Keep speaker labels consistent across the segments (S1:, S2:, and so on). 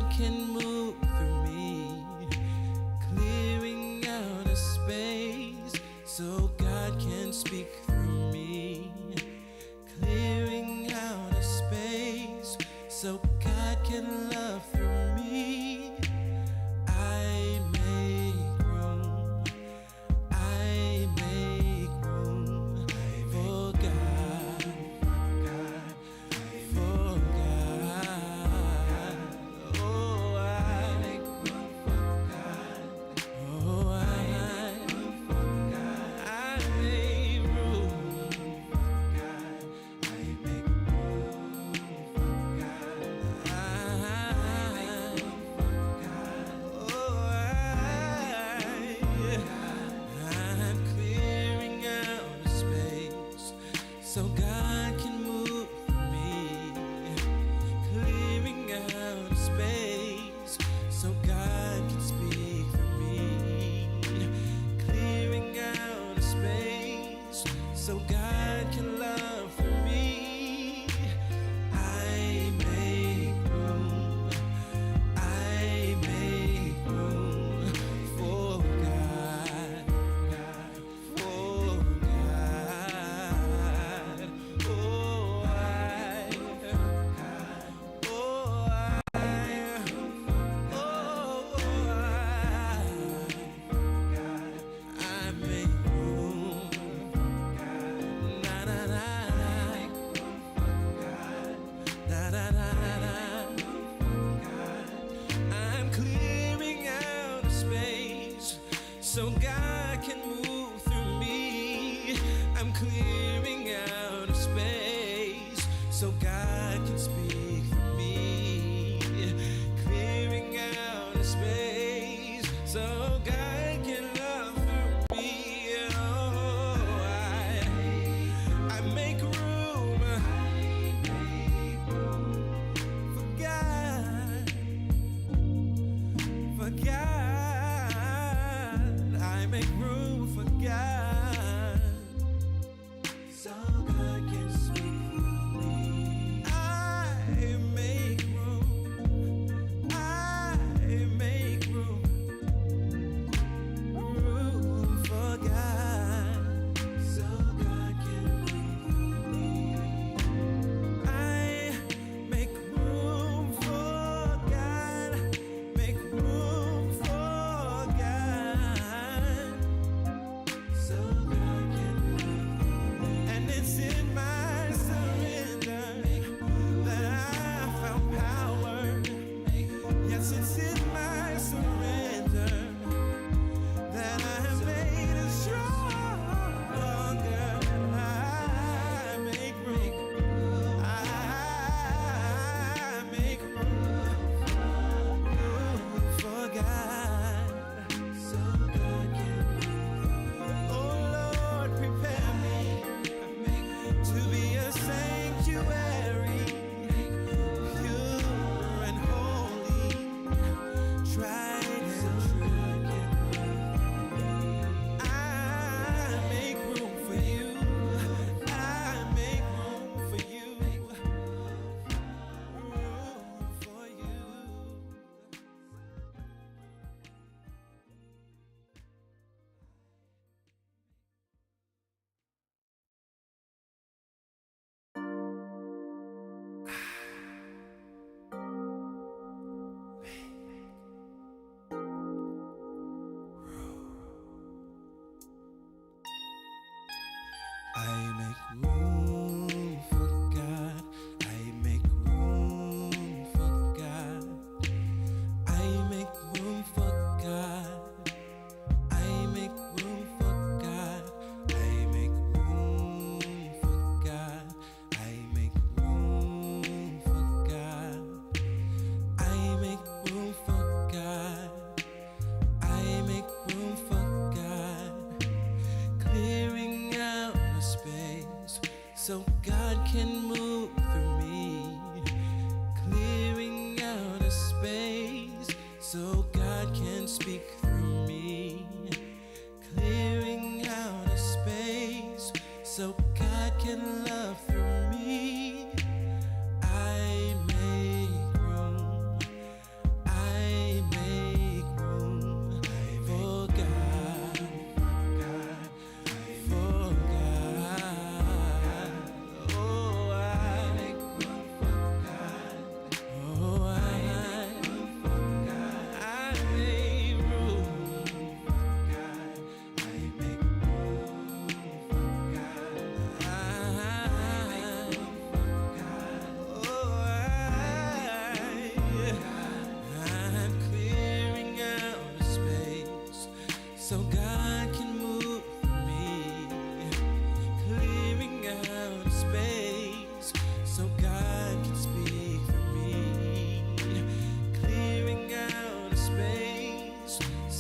S1: God can move through me, clearing out a space so God can speak through me, clearing out a space so God can love through me. I make room, I make room for God, for God. Oh, I make room for God. Oh, I make room for God. I make room for God. I make room for God. I make room for God. Oh, I'm clearing out a space so God can move through me, clearing out a space so God can speak through me, clearing out a space so God can love through me. I make room, I make room for God, for God. Oh, I make room. Na na na, na na na na. I'm clearing out a space so God can move through me. I'm clearing out a space so God can speak through me, clearing out a space so God can love through me. Oh, I make room for God, for God. I make room for God.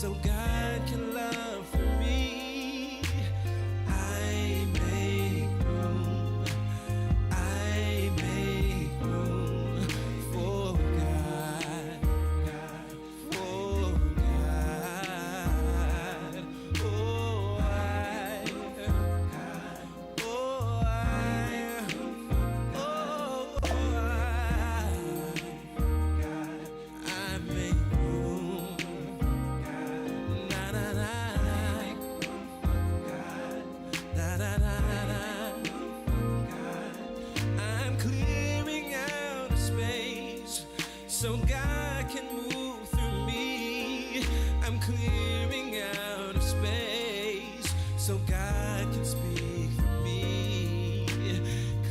S1: so God can love for me. I make room. I make room for God. For God. Oh, I make room. Na na na. Na na na na. I'm clearing out a space so God can move through me. I'm clearing out a space so God can speak through me.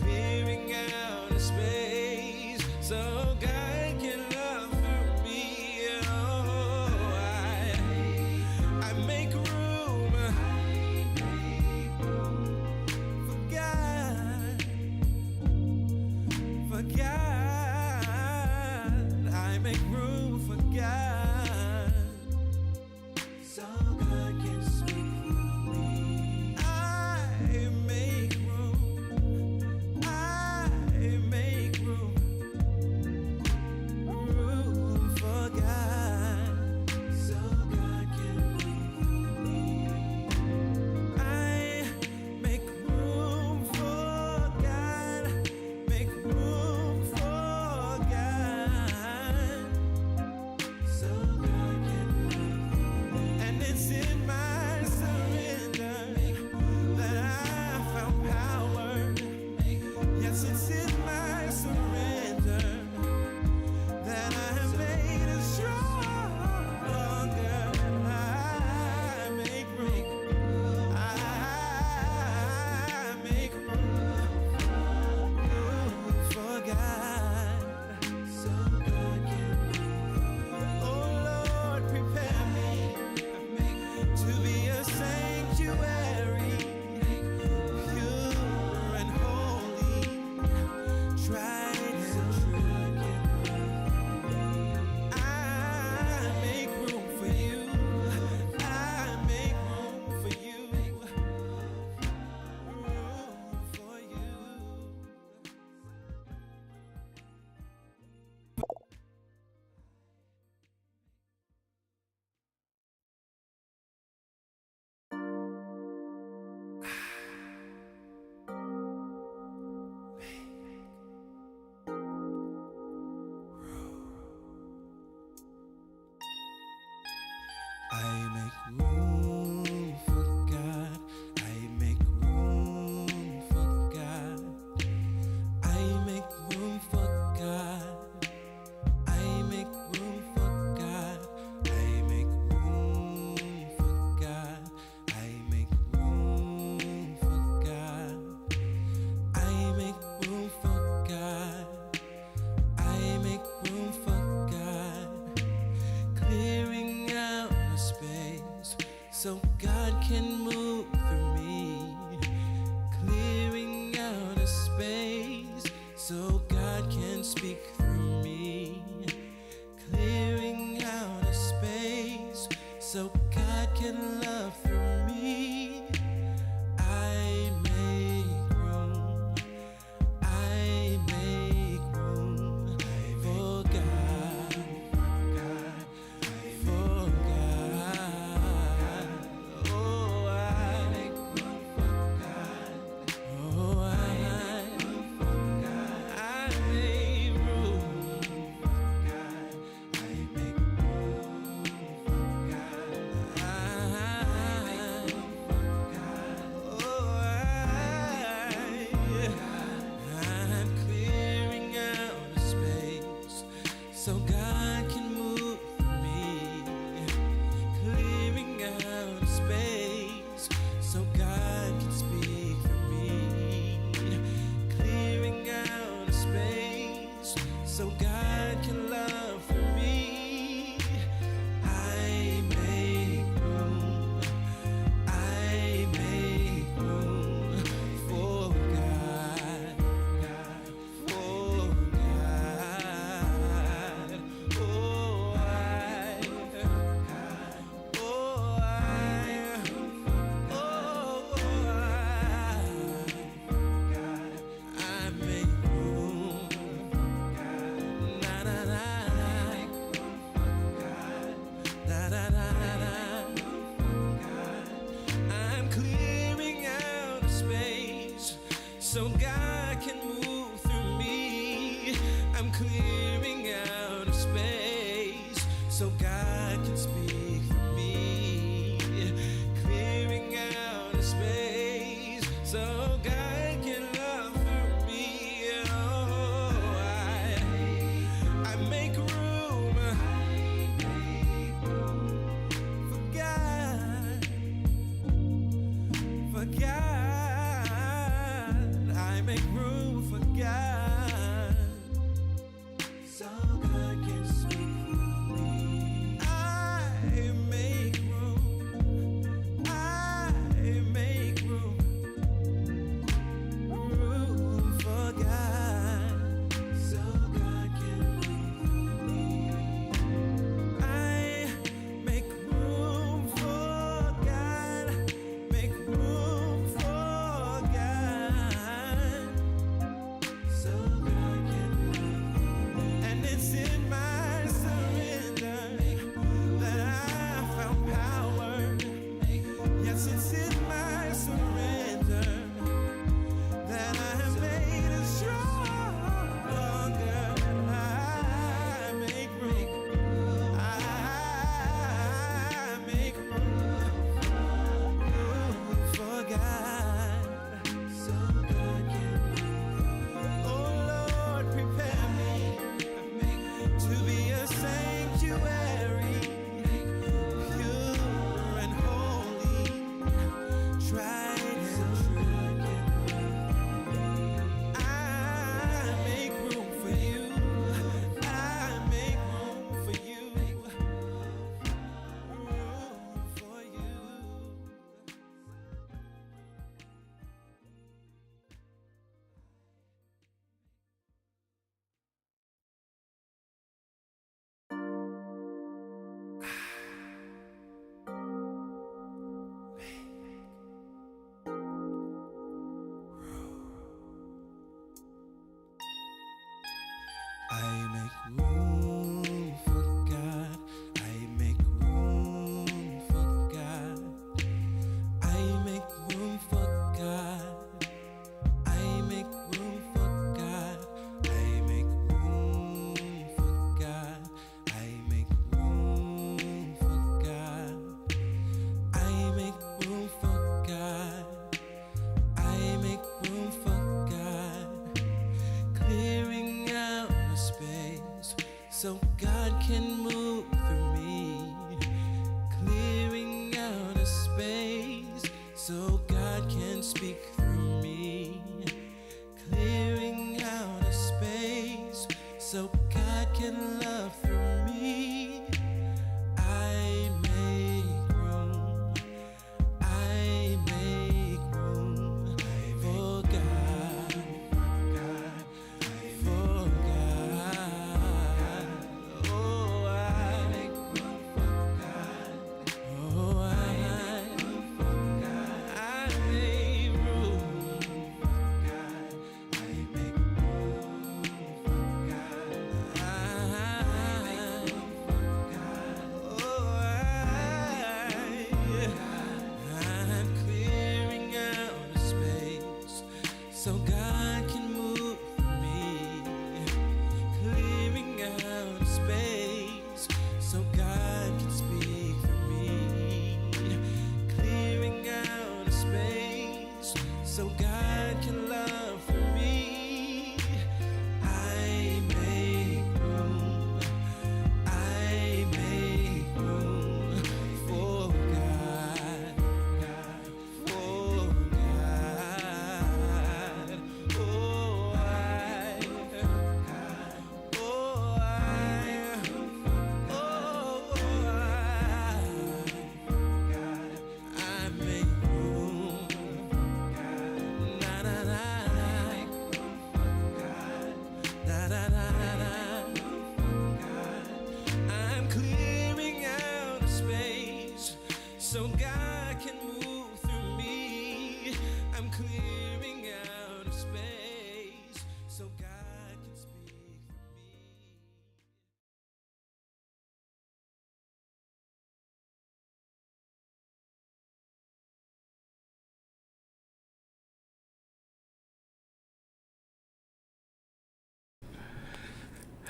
S1: Clearing out a space so God can love through me. Oh, I make room for God. For God, I make room for God, so God can speak through me. I make room. I make room for God, so God can move through me. I make room for God. Make room for God, so God can move through me. And it's in my surrender that I found power. Yes, it's in my surrender that I have made it stronger. I make room. I make room for God, so God can move. Oh Lord, prepare me to be a sanctuary, pure and holy, tried and true. I make room for you. I make room for you. Room for you. I make room for God. I make room for God. I make room for God. I make room for God. I make room for God. I make room for God. I make room for God. I make room for God. Clearing out a space so God can move through me. Clearing out a space so God can speak through me. Clearing out a space so God can love through me. I make room. I make room for God. For God. Oh, I make room for God. Oh, I make room for God. I make room for God. I make room for God. so God can speak through me, clearing out a space so God can love through me. Oh, I make room for God, for God. I make room for God so God can speak through me. I make room for God so God can breathe through me. I make room for God, make room for God so God can breathe through me. And it's in my surrender that I found power. Yes, it's in my surrender that I am made stronger. I make room. I make room for God so God can breathe. Oh Lord, prepare me to be a sanctuary, pure and holy, tried and true. I make room for you. I make room for you. Room for you. I make room for God. I make room for God. I make room for God. I make room for God. I make room for God. I make room for God. I make room for God. I make room for God, clearing out a space so God can move through me, clearing out a space so God can speak through me, clearing out a space so God can love through me. I make room. I make room for God, for God. Oh, I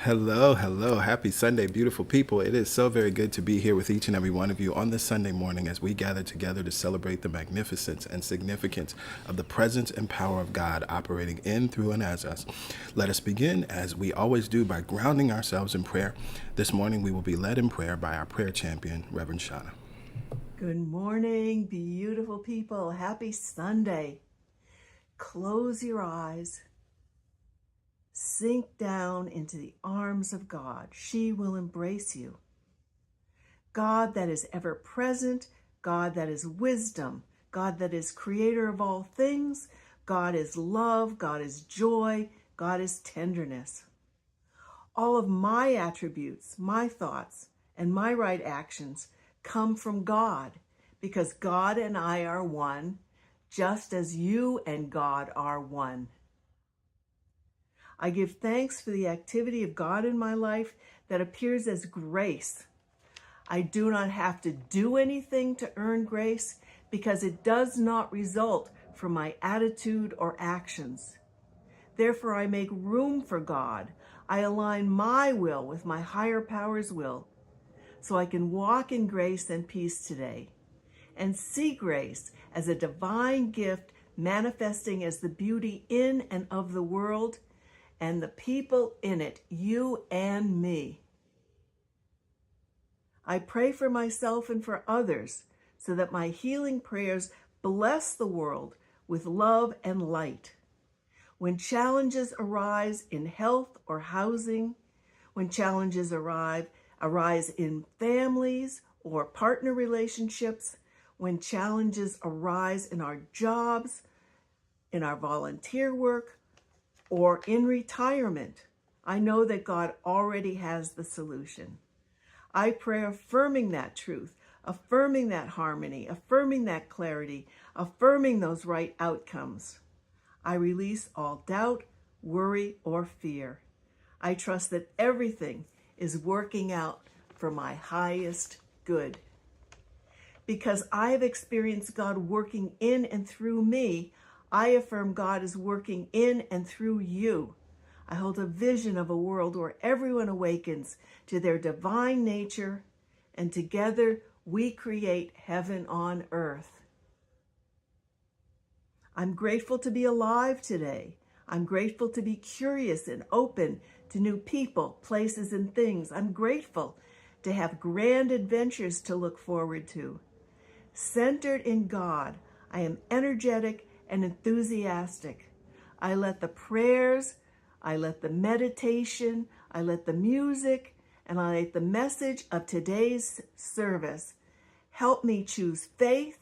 S2: Hello, hello. Happy Sunday, beautiful people. It is so very good to be here with each and every one of you on this Sunday morning as we gather together to celebrate the magnificence and significance of the presence and power of God operating in, through, and as us. Let us begin, as we always do, by grounding ourselves in prayer. This morning we will be led in prayer by our prayer champion, Reverend Shauna.
S3: Good morning, beautiful people. Happy Sunday. Close your eyes. Sink down into the arms of God. She will embrace you. God that is ever present, God that is wisdom, God that is creator of all things, God is love, God is joy, God is tenderness. All of my attributes, my thoughts, and my right actions come from God, because God and I are one, just as you and God are one. I give thanks for the activity of God in my life that appears as grace. I do not have to do anything to earn grace, because it does not result from my attitude or actions. Therefore, I make room for God. I align my will with my higher power's will, so I can walk in grace and peace today, and see grace as a divine gift manifesting as the beauty in and of the world and the people in it, you and me. I pray for myself and for others so that my healing prayers bless the world with love and light. When challenges arise in health or housing, when challenges arise in families or partner relationships, when challenges arise in our jobs, in our volunteer work, or in retirement, I know that God already has the solution. I pray affirming that truth, affirming that harmony, affirming that clarity, affirming those right outcomes. I release all doubt, worry, or fear. I trust that everything is working out for my highest good. Because I have experienced God working in and through me, I affirm God is working in and through you. I hold a vision of a world where everyone awakens to their divine nature, and together we create heaven on earth. I'm grateful to be alive today. I'm grateful to be curious and open to new people, places, and things. I'm grateful to have grand adventures to look forward to. Centered in God, I am energetic and enthusiastic. I let the prayers, I let the meditation, I let the music, and I let the message of today's service help me choose faith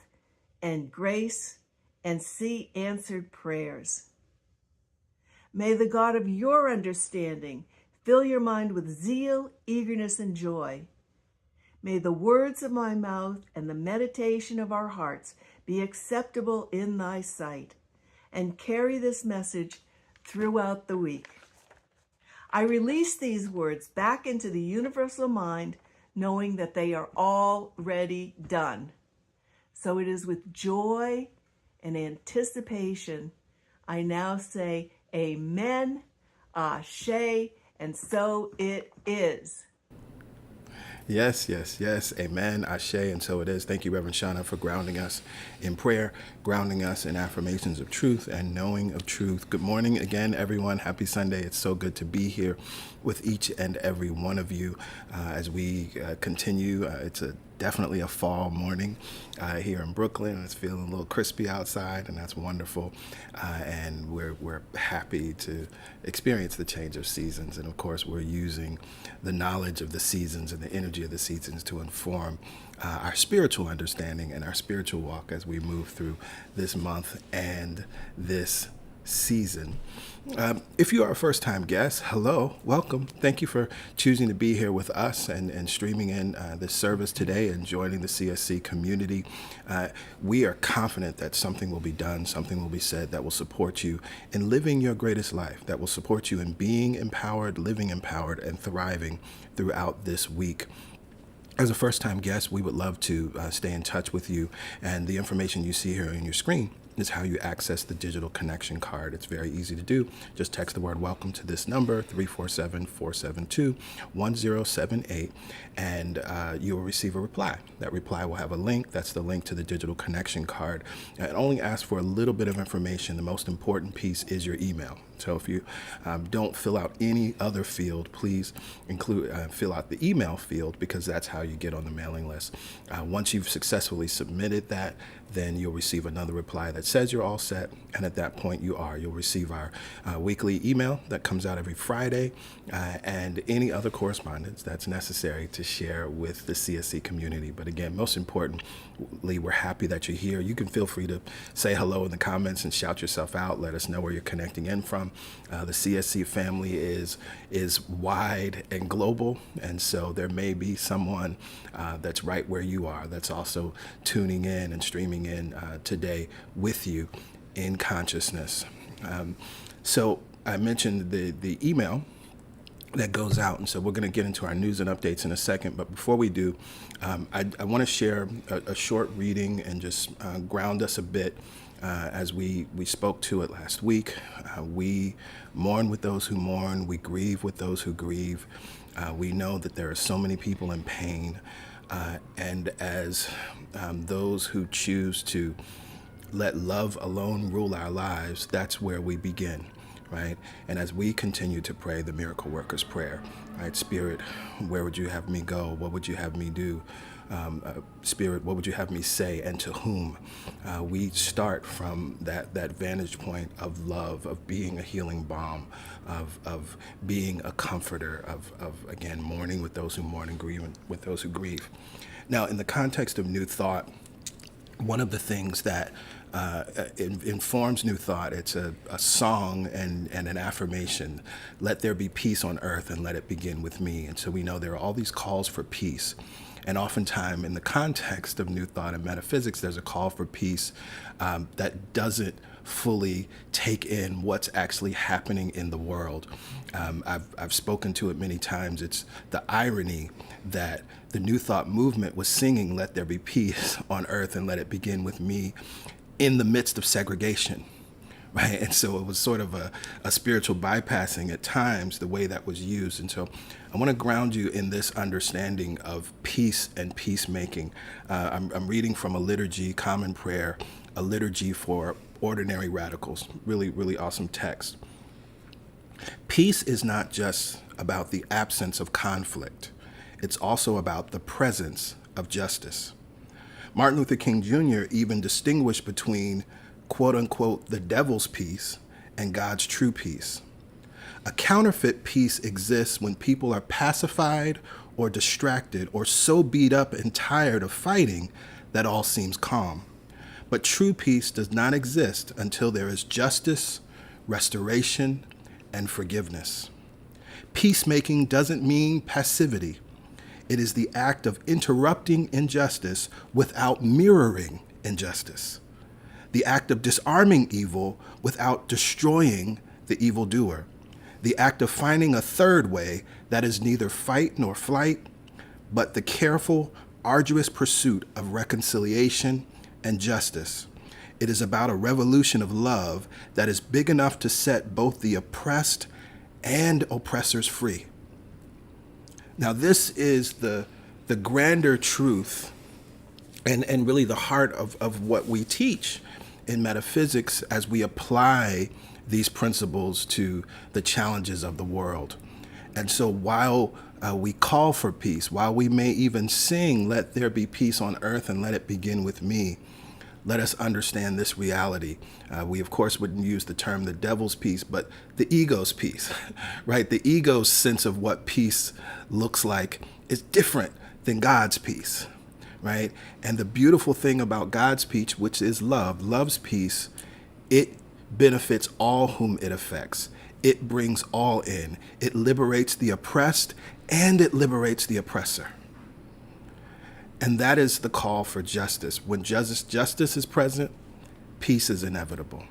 S3: and grace and see answered prayers. May the God of your understanding fill your mind with zeal, eagerness, and joy. May the words of my mouth and the meditation of our hearts be acceptable in thy sight, and carry this message throughout the week. I release these words back into the universal mind, knowing that they are already done. So it is with joy and anticipation I now say amen, ashe, and so it is.
S2: Yes, yes, yes. Amen. Ashe, and so it is. Thank you, Reverend Shauna, for grounding us in prayer, grounding us in affirmations of truth and knowing of truth. Good morning again, everyone. Happy Sunday. It's so good to be here with each and every one of you as we continue. It's definitely a fall morning here in Brooklyn. It's feeling a little crispy outside, and that's wonderful. And we're happy to experience the change of seasons. And of course, we're using the knowledge of the seasons and the energy of the seasons to inform our spiritual understanding and our spiritual walk as we move through this month and this season. If you are a first-time guest, hello, welcome. Thank you for choosing to be here with us and streaming in this service today and joining the CSC community. We are confident that something will be done, something will be said that will support you in living your greatest life, that will support you in being empowered, living empowered, and thriving throughout this week. As a first-time guest, we would love to stay in touch with you, and the information you see here on your screen is how you access the digital connection card. It's very easy to do. Just text the word welcome to this number, 347-472-1078, and you will receive a reply. That reply will have a link. That's the link to the digital connection card. It only asks for a little bit of information. The most important piece is your email. So if you don't fill out any other field, please fill out the email field, because that's how you get on the mailing list. Once you've successfully submitted that, then you'll receive another reply that says you're all set. And at that point you'll receive our weekly email that comes out every Friday, and any other correspondence that's necessary to share with the CSC community. But again, most importantly, we're happy that you're here. You can feel free to say hello in the comments and shout yourself out. Let us know where you're connecting in from. The CSC family is wide and global, and so there may be someone that's right where you are that's also tuning in and streaming in today with you in consciousness. So I mentioned the email that goes out, and so we're going to get into our news and updates in a second. But before we do, I want to share a short reading and just ground us a bit. As we spoke to it last week, we mourn with those who mourn, we grieve with those who grieve. We know that there are so many people in pain, and as those who choose to let love alone rule our lives, that's where we begin, right? And as we continue to pray the miracle worker's prayer, right? Spirit, where would you have me go? What would you have me do? Spirit, what would you have me say, and to whom? We start from that vantage point of love, of being a healing balm, of being a comforter, of again, mourning with those who mourn and grieving with those who grieve. Now, in the context of New Thought, one of the things that informs New Thought, it's a song and an affirmation. Let there be peace on earth, and let it begin with me. And so we know there are all these calls for peace. And oftentimes in the context of New Thought and metaphysics, there's a call for peace that doesn't fully take in what's actually happening in the world. I've spoken to it many times. It's the irony that the New Thought movement was singing, let there be peace on earth and let it begin with me, in the midst of segregation. Right. And so it was sort of a spiritual bypassing at times, the way that was used. And so I want to ground you in this understanding of peace and peacemaking. I'm reading from a liturgy, Common Prayer, a liturgy for ordinary radicals. Really, really awesome text. Peace is not just about the absence of conflict. It's also about the presence of justice. Martin Luther King Jr. even distinguished between quote unquote, the devil's peace and God's true peace. A counterfeit peace exists when people are pacified or distracted or so beat up and tired of fighting that all seems calm. But true peace does not exist until there is justice, restoration, and forgiveness. Peacemaking doesn't mean passivity. It is the act of interrupting injustice without mirroring injustice. The act of disarming evil without destroying the evildoer. The act of finding a third way that is neither fight nor flight, but the careful, arduous pursuit of reconciliation and justice. It is about a revolution of love that is big enough to set both the oppressed and oppressors free. Now, this is the grander truth and really the heart of what we teach in metaphysics as we apply these principles to the challenges of the world. And so while we call for peace, while we may even sing, let there be peace on earth and let it begin with me, let us understand this reality. We, of course, wouldn't use the term the devil's peace, but the ego's peace, right? The ego's sense of what peace looks like is different than God's peace, right? And the beautiful thing about God's peace, which is love, love's peace, it benefits all whom it affects. It brings all in. It liberates the oppressed and it liberates the oppressor. And that is the call for justice. When justice is present, peace is inevitable.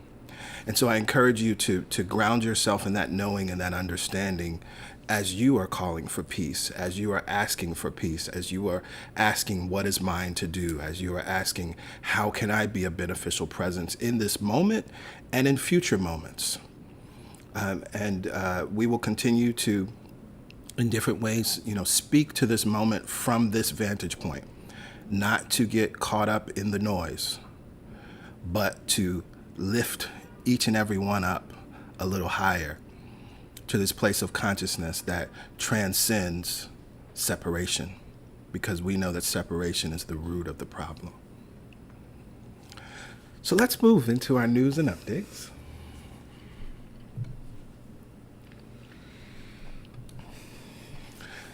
S2: And so I encourage you to ground yourself in that knowing and that understanding as you are calling for peace, as you are asking for peace, as you are asking what is mine to do, as you are asking how can I be a beneficial presence in this moment and in future moments. We will continue to, in different ways, speak to this moment from this vantage point, not to get caught up in the noise, but to lift each and every one up a little higher to this place of consciousness that transcends separation, because we know that separation is the root of the problem. So let's move into our news and updates.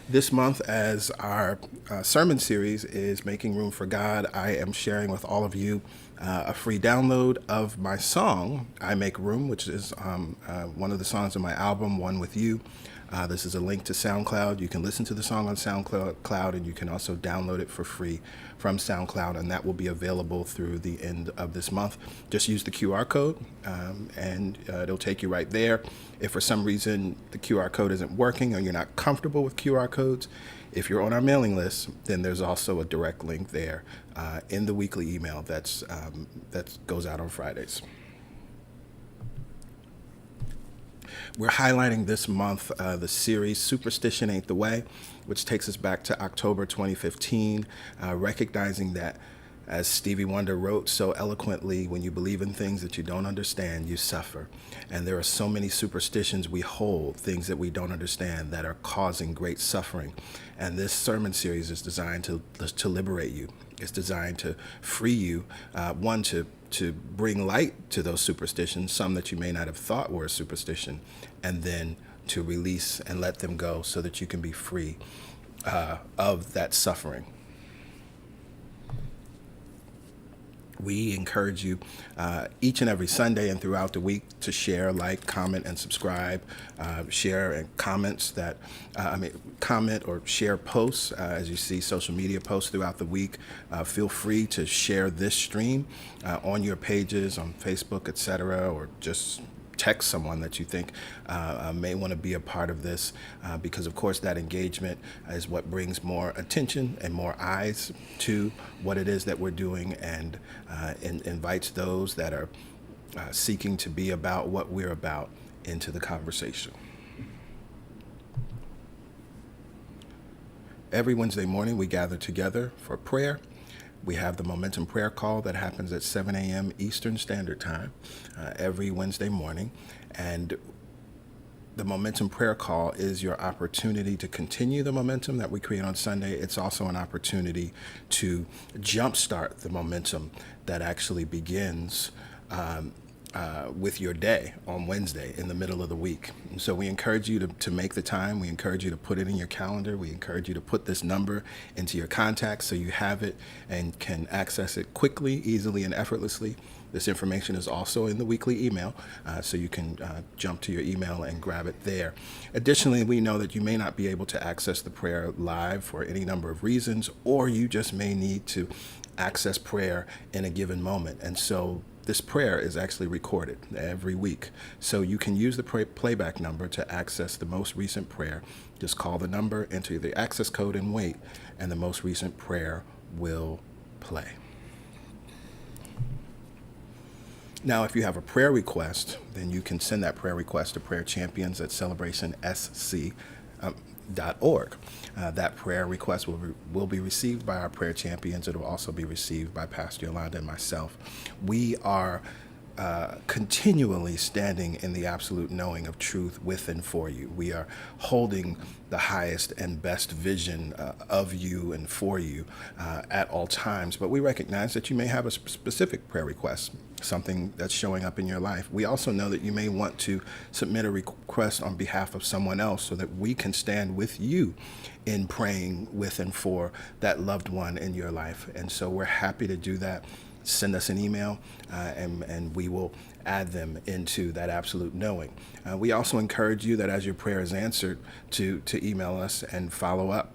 S2: This month, as our sermon series is Making Room for God, I am sharing with all of you a free download of my song, I Make Room, which is one of the songs on my album, One With You. This is a link to SoundCloud. You can listen to the song on SoundCloud, and you can also download it for free from SoundCloud, and that will be available through the end of this month. Just use the QR code, and it'll take you right there. If for some reason the QR code isn't working or you're not comfortable with QR codes, if you're on our mailing list, then there's also a direct link there in the weekly email that goes out on Fridays. We're highlighting this month the series Superstition Ain't the Way, which takes us back to October 2015, recognizing that, as Stevie Wonder wrote so eloquently, when you believe in things that you don't understand, you suffer. And there are so many superstitions we hold, things that we don't understand, that are causing great suffering. And this sermon series is designed to liberate you. It's designed to free you, to bring light to those superstitions, some that you may not have thought were a superstition, and then to release and let them go so that you can be free of that suffering. We encourage you each and every Sunday and throughout the week to share, like, comment, and subscribe. Share and comment or share posts as you see social media posts throughout the week. Feel free to share this stream on your pages, on Facebook, etc., or just text someone that you think may want to be a part of this, because of course that engagement is what brings more attention and more eyes to what it is that we're doing, and invites those that are seeking to be about what we're about into the conversation. Every Wednesday morning we gather together for prayer. We have the Momentum Prayer Call that happens at 7 a.m. Eastern Standard Time every Wednesday morning. And the Momentum Prayer Call is your opportunity to continue the momentum that we create on Sunday. It's also an opportunity to jumpstart the momentum that actually begins with your day on Wednesday in the middle of the week. And so we encourage you to make the time. We encourage you to put it in your calendar. We encourage you to put this number into your contacts so you have it and can access it quickly, easily, and effortlessly. This information is also in the weekly email, so you can jump to your email and grab it there. Additionally, we know that you may not be able to access the prayer live for any number of reasons, or you just may need to access prayer in a given moment. And so this prayer is actually recorded every week. So you can use the playback number to access the most recent prayer. Just call the number, enter the access code, and wait, and the most recent prayer will play. Now, if you have a prayer request, then you can send that prayer request to prayerchampions@celebrationsc.org. That prayer request will be received by our prayer champions. It will also be received by Pastor Yolanda and myself. We are continually standing in the absolute knowing of truth with and for you. We are holding the highest and best vision of you and for you at all times. But we recognize that you may have a specific prayer request, something that's showing up in your life. We also know that you may want to submit a request on behalf of someone else so that we can stand with you in praying with and for that loved one in your life. And so we're happy to do that. Send us an email and we will add them into that absolute knowing. We also encourage you that as your prayer is answered to email us and follow up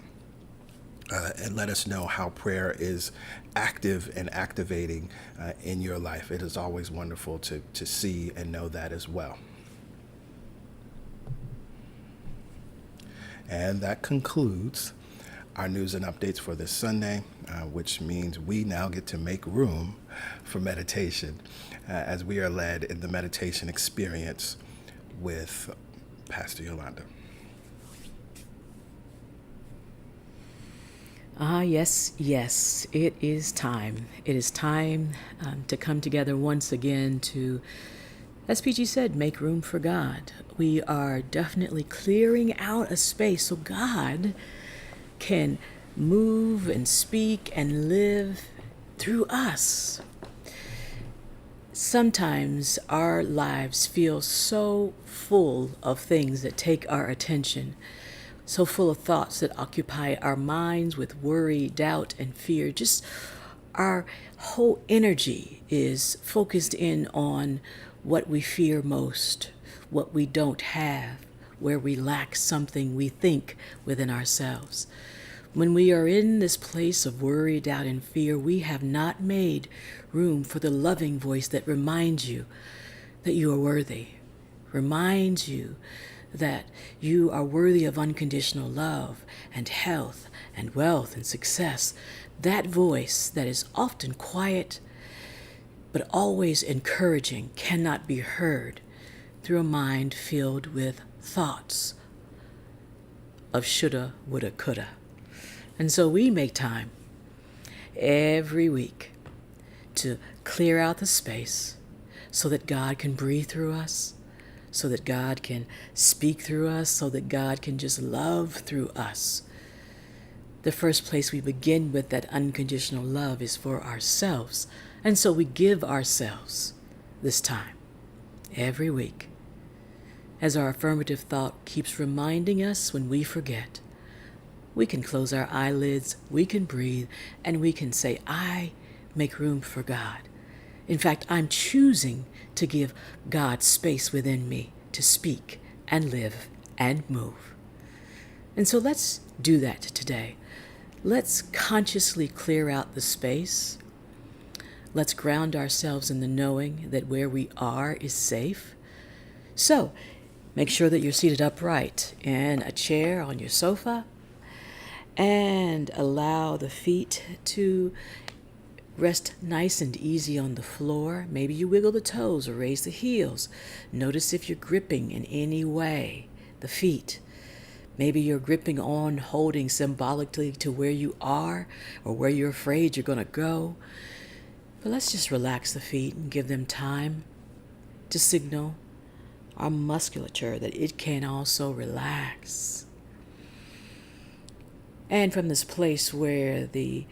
S2: and let us know how prayer is active and activating in your life. It is always wonderful to see and know that as well. And that concludes our news and updates for this Sunday, which means we now get to make room for meditation as we are led in the meditation experience with Pastor Yolanda.
S4: Yes, it is time. It is time to come together once again to, as PG said, make room for God. We are definitely clearing out a space so God can move and speak and live through us. Sometimes our lives feel so full of things that take our attention, so full of thoughts that occupy our minds with worry, doubt, and fear. Just our whole energy is focused in on what we fear most, what we don't have, where we lack something we think within ourselves. When we are in this place of worry, doubt, and fear, we have not made room for the loving voice that reminds you that you are worthy, reminds you that you are worthy of unconditional love and health and wealth and success. That voice that is often quiet but always encouraging cannot be heard through a mind filled with thoughts of shoulda, woulda, coulda. And so we make time every week to clear out the space so that God can breathe through us, so that God can speak through us, so that God can just love through us. The first place we begin with that unconditional love is for ourselves. And so we give ourselves this time every week as our affirmative thought keeps reminding us when we forget. We can close our eyelids, we can breathe, and we can say, I make room for God. In fact, I'm choosing to give God space within me to speak and live and move. And so let's do that today. Let's consciously clear out the space. Let's ground ourselves in the knowing that where we are is safe. So make sure that you're seated upright in a chair on your sofa and allow the feet to rest nice and easy on the floor. Maybe you wiggle the toes or raise the heels. Notice if you're gripping in any way the feet. Maybe you're gripping on, holding symbolically to where you are or where you're afraid you're going to go. But let's just relax the feet and give them time to signal our musculature that it can also relax. And from this place where the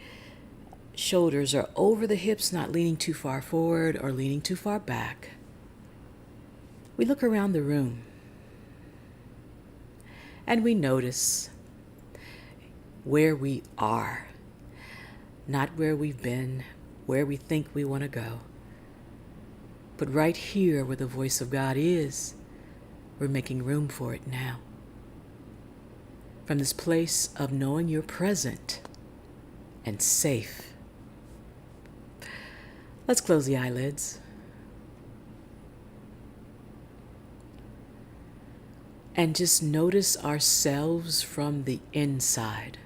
S4: shoulders are over the hips, not leaning too far forward or leaning too far back, we look around the room and we notice where we are, not where we've been, where we think we want to go, but right here where the voice of God is, we're making room for it now. From this place of knowing you're present and safe. Let's close the eyelids. And just notice ourselves from the inside.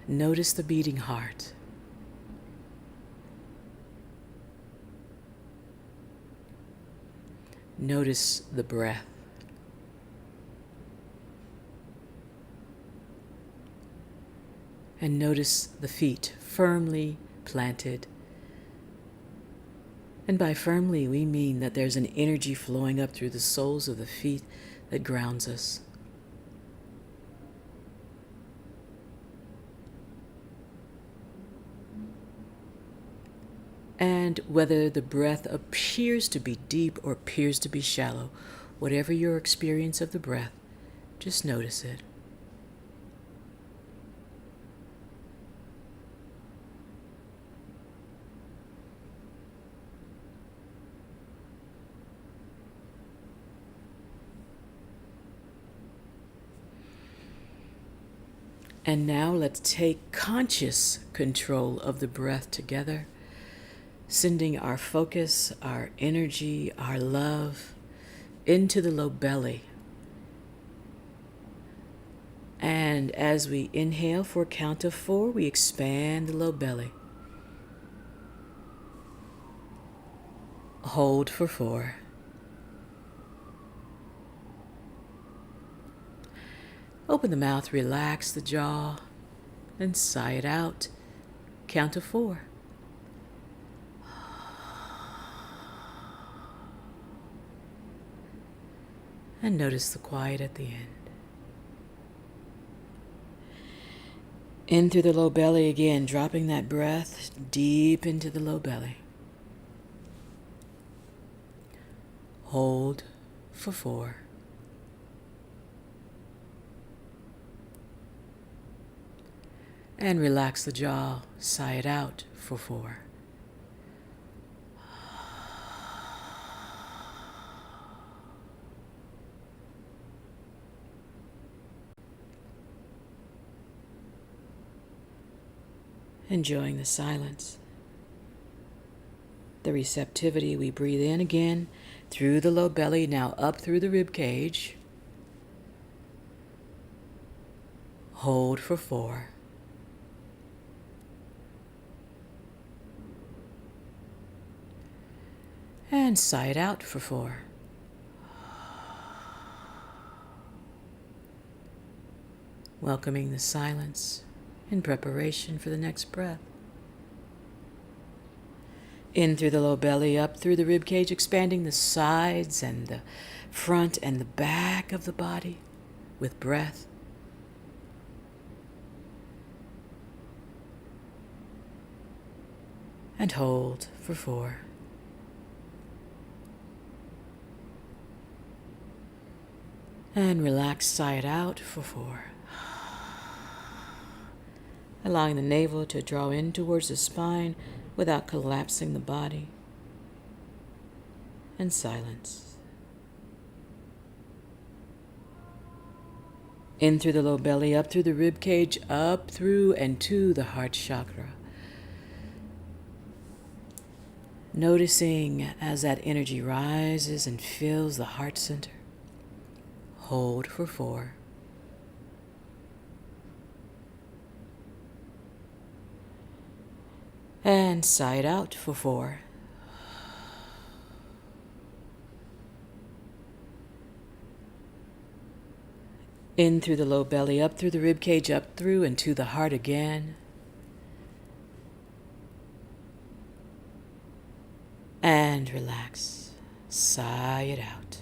S4: Notice the beating heart. Notice the breath. And notice the feet firmly planted. And by firmly, we mean that there's an energy flowing up through the soles of the feet that grounds us. And whether the breath appears to be deep or appears to be shallow, whatever your experience of the breath, just notice it. And now let's take conscious control of the breath together, sending our focus, our energy, our love into the low belly, And as we inhale for a count of 4, we expand the low belly. Hold for 4. Open the mouth, relax the jaw, and sigh it out. Count of 4. And notice the quiet at the end. In through the low belly again, dropping that breath deep into the low belly. Hold for 4. And relax the jaw, sigh it out for 4. Enjoying the silence, the receptivity. We breathe in again through the low belly, now up through the rib cage. Hold for 4. And sigh it out for 4. Welcoming the silence in preparation for the next breath. In through the low belly, up through the rib cage, expanding the sides and the front and the back of the body with breath. And hold for 4. And relax, sigh it out for 4. Allowing the navel to draw in towards the spine without collapsing the body. And silence. In through the low belly, up through the rib cage, up through and to the heart chakra. Noticing as that energy rises and fills the heart center. Hold for 4. And sigh it out for 4. In through the low belly, up through the rib cage, up through and to the heart again. And relax. Sigh it out.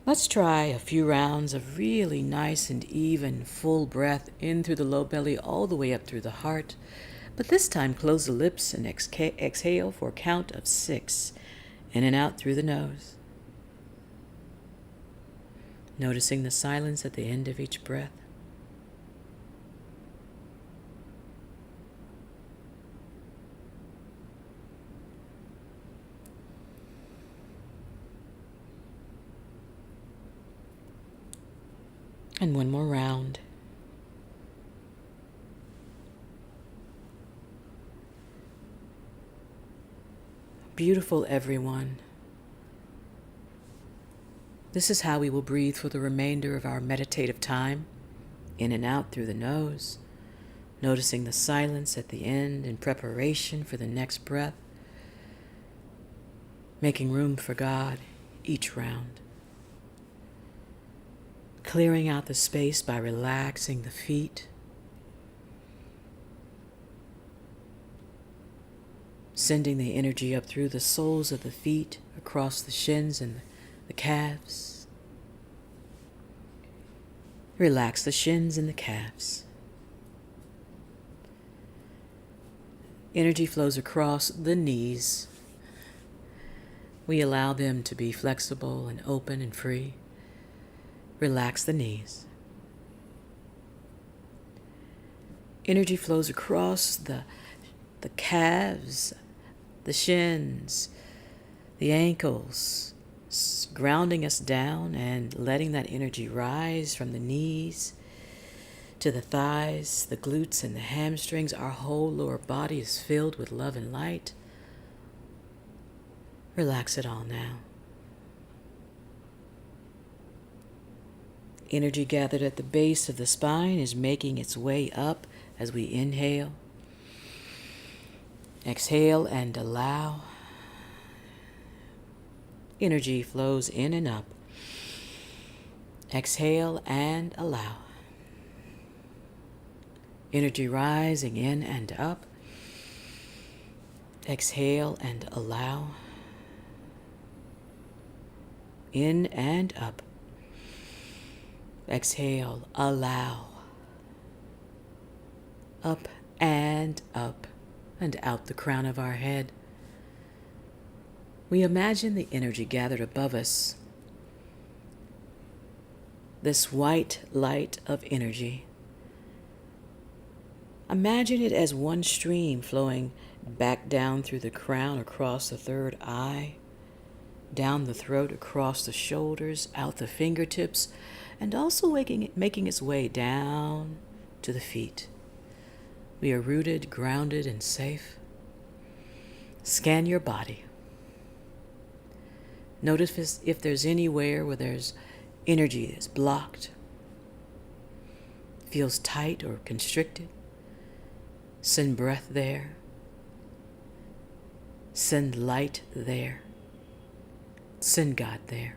S4: Let's try a few rounds of really nice and even full breath in through the low belly all the way up through the heart. But this time close the lips and exhale for a count of 6. In and out through the nose. Noticing the silence at the end of each breath. And one more round. Beautiful, everyone. This is how we will breathe for the remainder of our meditative time. In and out through the nose, noticing the silence at the end in preparation for the next breath. Making room for God each round. Clearing out the space by relaxing the feet. Sending the energy up through the soles of the feet, across the shins and the calves. Relax the shins and the calves. Energy flows across the knees. We allow them to be flexible and open and free. Relax the knees. Energy flows across the calves, the shins, the ankles, grounding us down and letting that energy rise from the knees to the thighs, the glutes, and the hamstrings. Our whole lower body is filled with love and light. Relax it all now. Energy gathered at the base of the spine is making its way up as we inhale. Exhale and allow. Energy flows in and up. Exhale and allow. Energy rising in and up. Exhale and allow. In and up. Exhale, allow. Up and out the crown of our head. We imagine the energy gathered above us. This white light of energy. Imagine it as one stream flowing back down through the crown, across the third eye, down the throat, across the shoulders, out the fingertips, and also making its way down to the feet. We are rooted, grounded, and safe. Scan your body. Notice if there's anywhere where there's energy that's blocked, feels tight or constricted. Send breath there. Send light there. Send God there.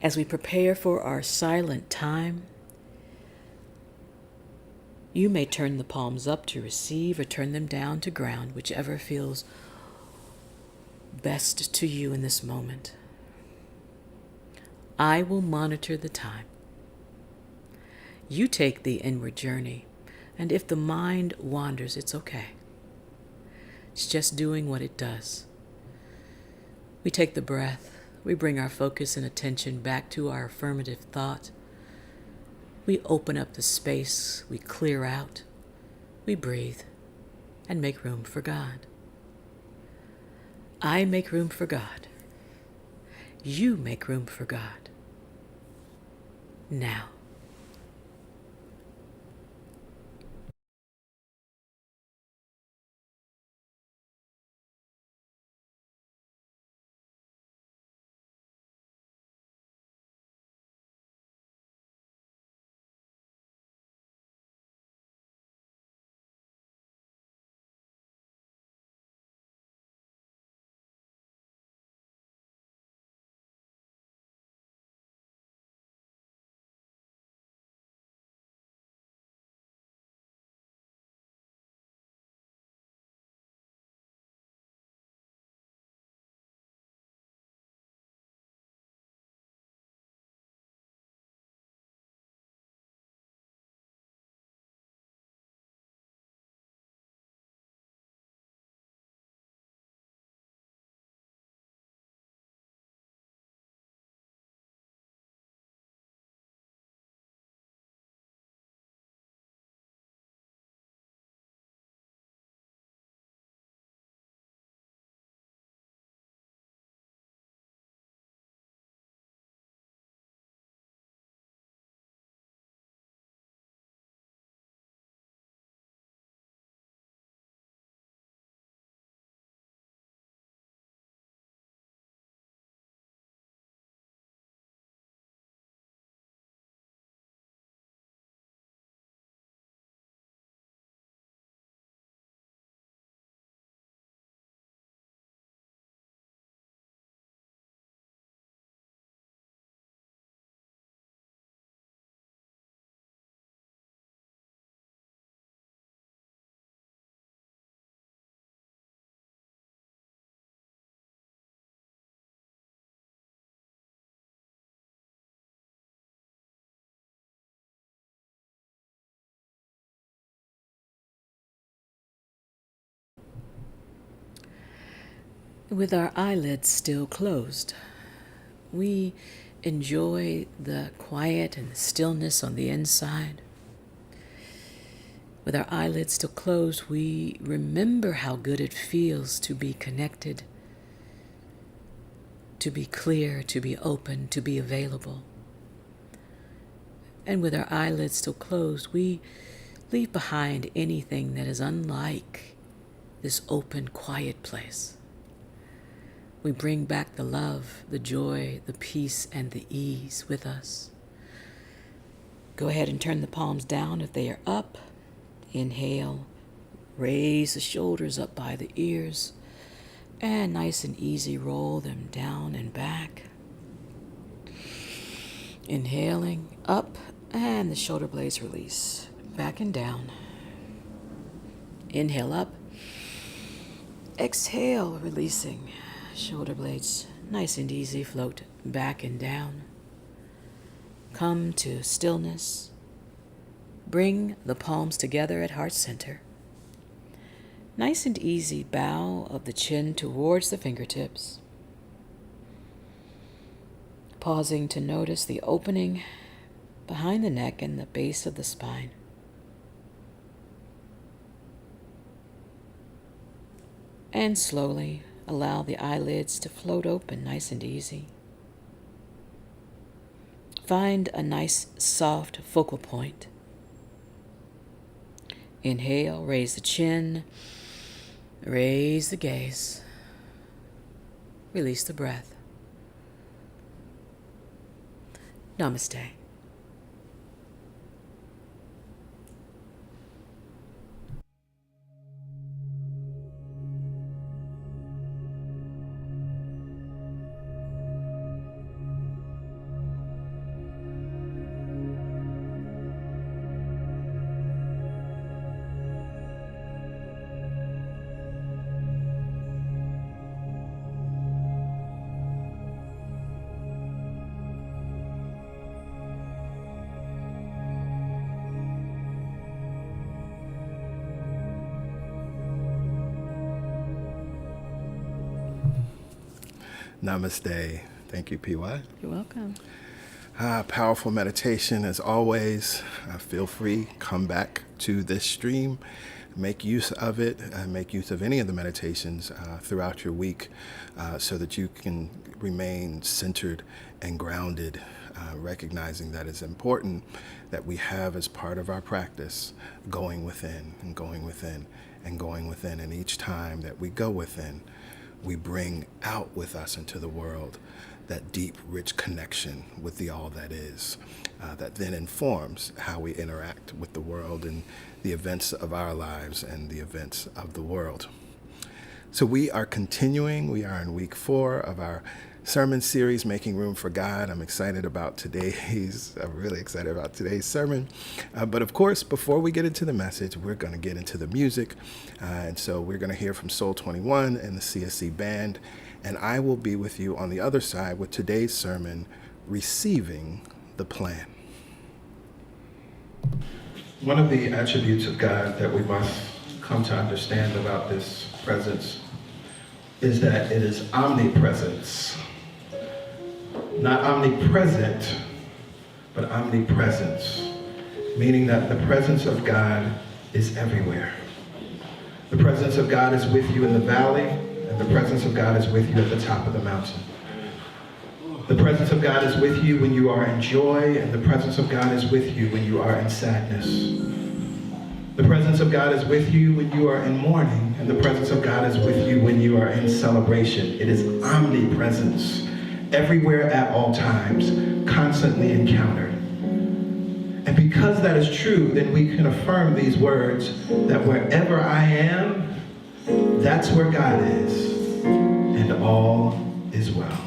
S4: As we prepare for our silent time, you may turn the palms up to receive or turn them down to ground, whichever feels best to you in this moment. I will monitor the time. You take the inward journey, and if the mind wanders, it's okay. It's just doing what it does. We take the breath. We bring our focus and attention back to our affirmative thought. We open up the space. We clear out. We breathe and make room for God. I make room for God. You make room for God. Now. With our eyelids still closed, we enjoy the quiet and the stillness on the inside. With our eyelids still closed, we remember how good it feels to be connected, to be clear, to be open, to be available. And with our eyelids still closed, we leave behind anything that is unlike this open, quiet place. We bring back the love, the joy, the peace, and the ease with us. Go ahead and turn the palms down if they are up. Inhale, raise the shoulders up by the ears, and nice and easy roll them down and back. Inhaling, up, and the shoulder blades release, back and down. Inhale up. Exhale, releasing. Shoulder blades nice and easy, float back and down. Come to stillness. Bring the palms together at heart center. Nice and easy bow of the chin towards the fingertips. Pausing to notice the opening behind the neck and the base of the spine. And slowly allow the eyelids to float open nice and easy. Find a nice soft focal point. Inhale, raise the chin, raise the gaze, release the breath. Namaste.
S2: Namaste. Thank you, PY.
S4: You're welcome.
S2: Powerful meditation as always. Feel free, come back to this stream, make use of it, make use of any of the meditations throughout your week so that you can remain centered and grounded, recognizing that it's important that we have as part of our practice going within and going within and going within. And each time that we go within, we bring out with us into the world that deep, rich connection with the all that is, that then informs how we interact with the world and the events of our lives and the events of the world. So we are continuing. We are in week 4 of our sermon series, Making Room for God. I'm really excited about today's sermon. But of course, before we get into the message, we're going to get into the music. And so we're going to hear from Soul 21 and the CSC Band. And I will be with you on the other side with today's sermon, Receiving the Plan. One of the attributes of God that we must come to understand about this presence is that it is omnipresence. Not omnipresent, but omnipresence, meaning that the presence of God is everywhere. The presence of God is with you in the valley, and the presence of God is with you at the top of the mountain. The presence of God is with you when you are in joy, and the presence of God is with you when you are in sadness. The presence of God is with you when you are in mourning, and the presence of God is with you when you are in celebration. It is omnipresence, everywhere at all times, constantly encountered. And because that is true, then we can affirm these words that wherever I am, that's where God is, and all is well.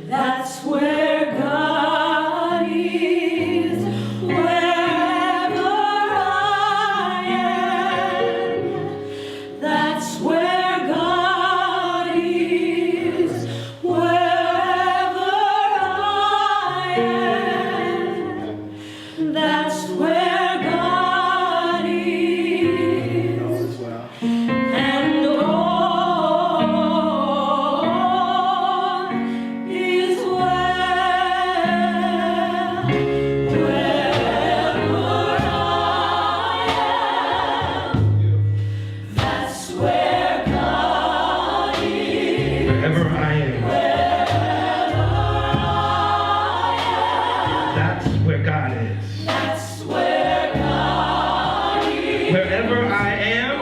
S5: That's where God is. God is.
S1: That's where God is.
S5: Wherever I am,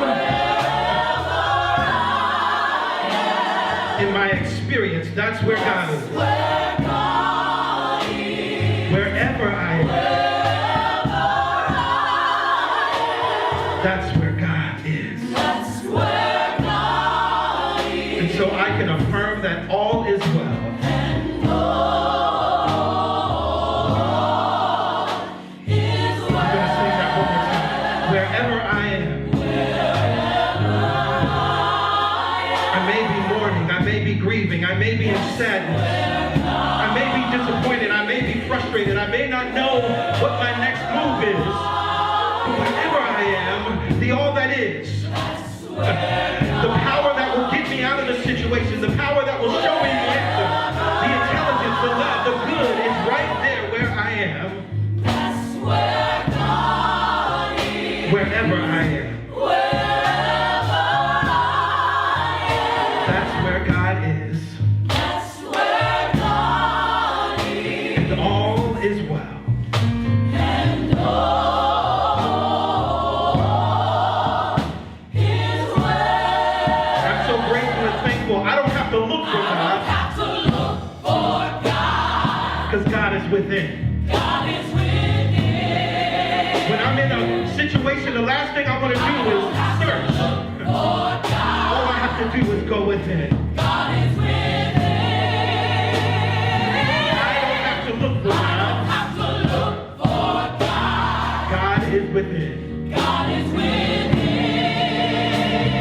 S5: in my experience, that's where God is.
S1: Where God is.
S5: Wherever I am, that's where God is.
S1: That's where God is.
S5: And so I can affirm that all is well.
S1: And all is
S5: I'm going to sing that one more time. Wherever I am, I may be mourning, I may be grieving, I may be in sadness, I may be disappointed, I may be frustrated, I may not know what my next move is. But wherever I am, the all that is, the power that will get me out of the situation, the power that will show me the answer, the intelligence, the love, the good is right there where I am.
S1: That's where God is.
S5: Wherever I am.
S1: Wherever I am.
S5: That's where God is.
S1: That's where God is.
S5: And all is well.
S1: And all is well.
S5: I'm so grateful and thankful. I don't have to look for
S1: I don't
S5: God
S1: have to look for God.
S5: because God is within.
S1: God is within.
S5: When I'm in a situation, the last thing I want to do is search.
S1: For God.
S5: All I have to do is go within.
S1: God is within.
S5: I don't have to look for
S1: I
S5: God.
S1: don't have to look for God.
S5: God is within.
S1: God is within.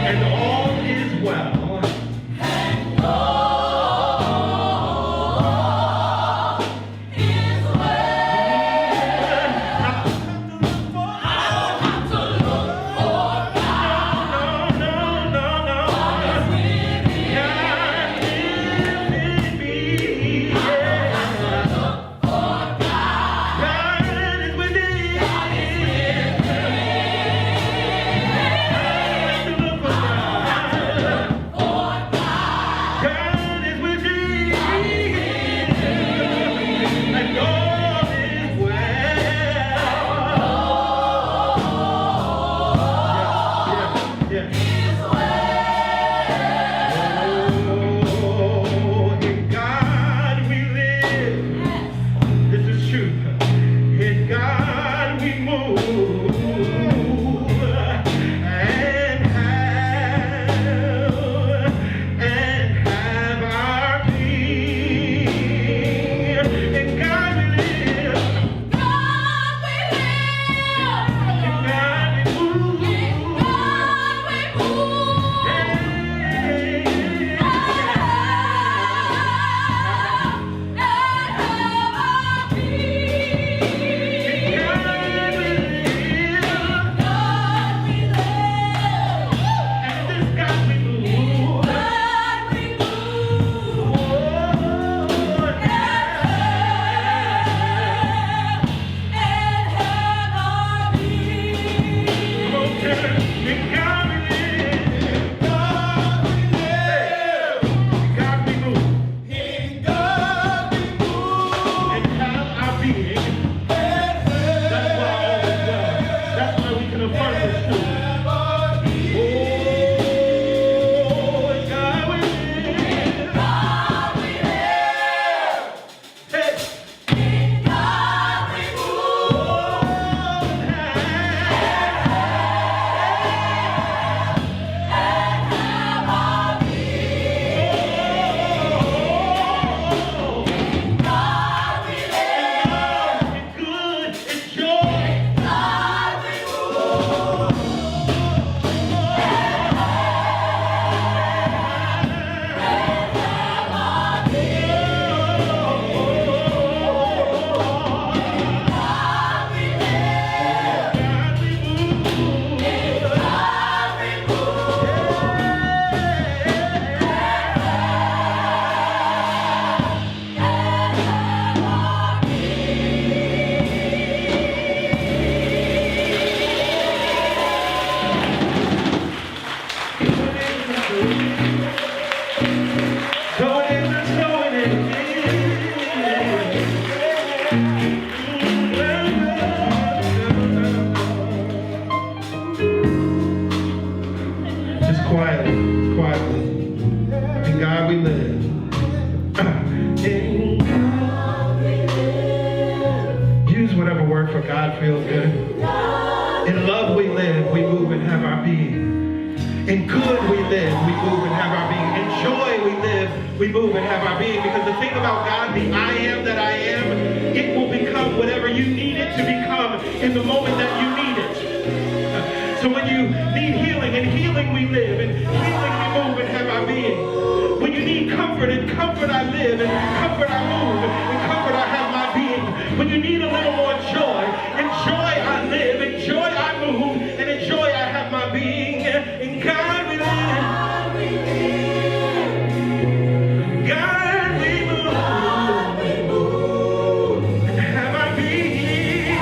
S5: And all is well.
S1: And all is well. I don't have to look for God.
S5: No, no, no, no.
S1: God is within.
S5: God whatever word for God feels good. In love we live, we move and have our being. In good we live, we move and have our being. In joy we live, we move and have our being. Because the thing about God, the I am that I am, it will become whatever you need it to become in the moment that you need it. So when you need healing, in healing we live, in healing we move and have our being. When you need comfort, in comfort I live, in comfort I move, in comfort I have my being. When you need a little more joy, in joy I live, in joy I move, and in joy I have my being. In God we live. God we move, and have our being.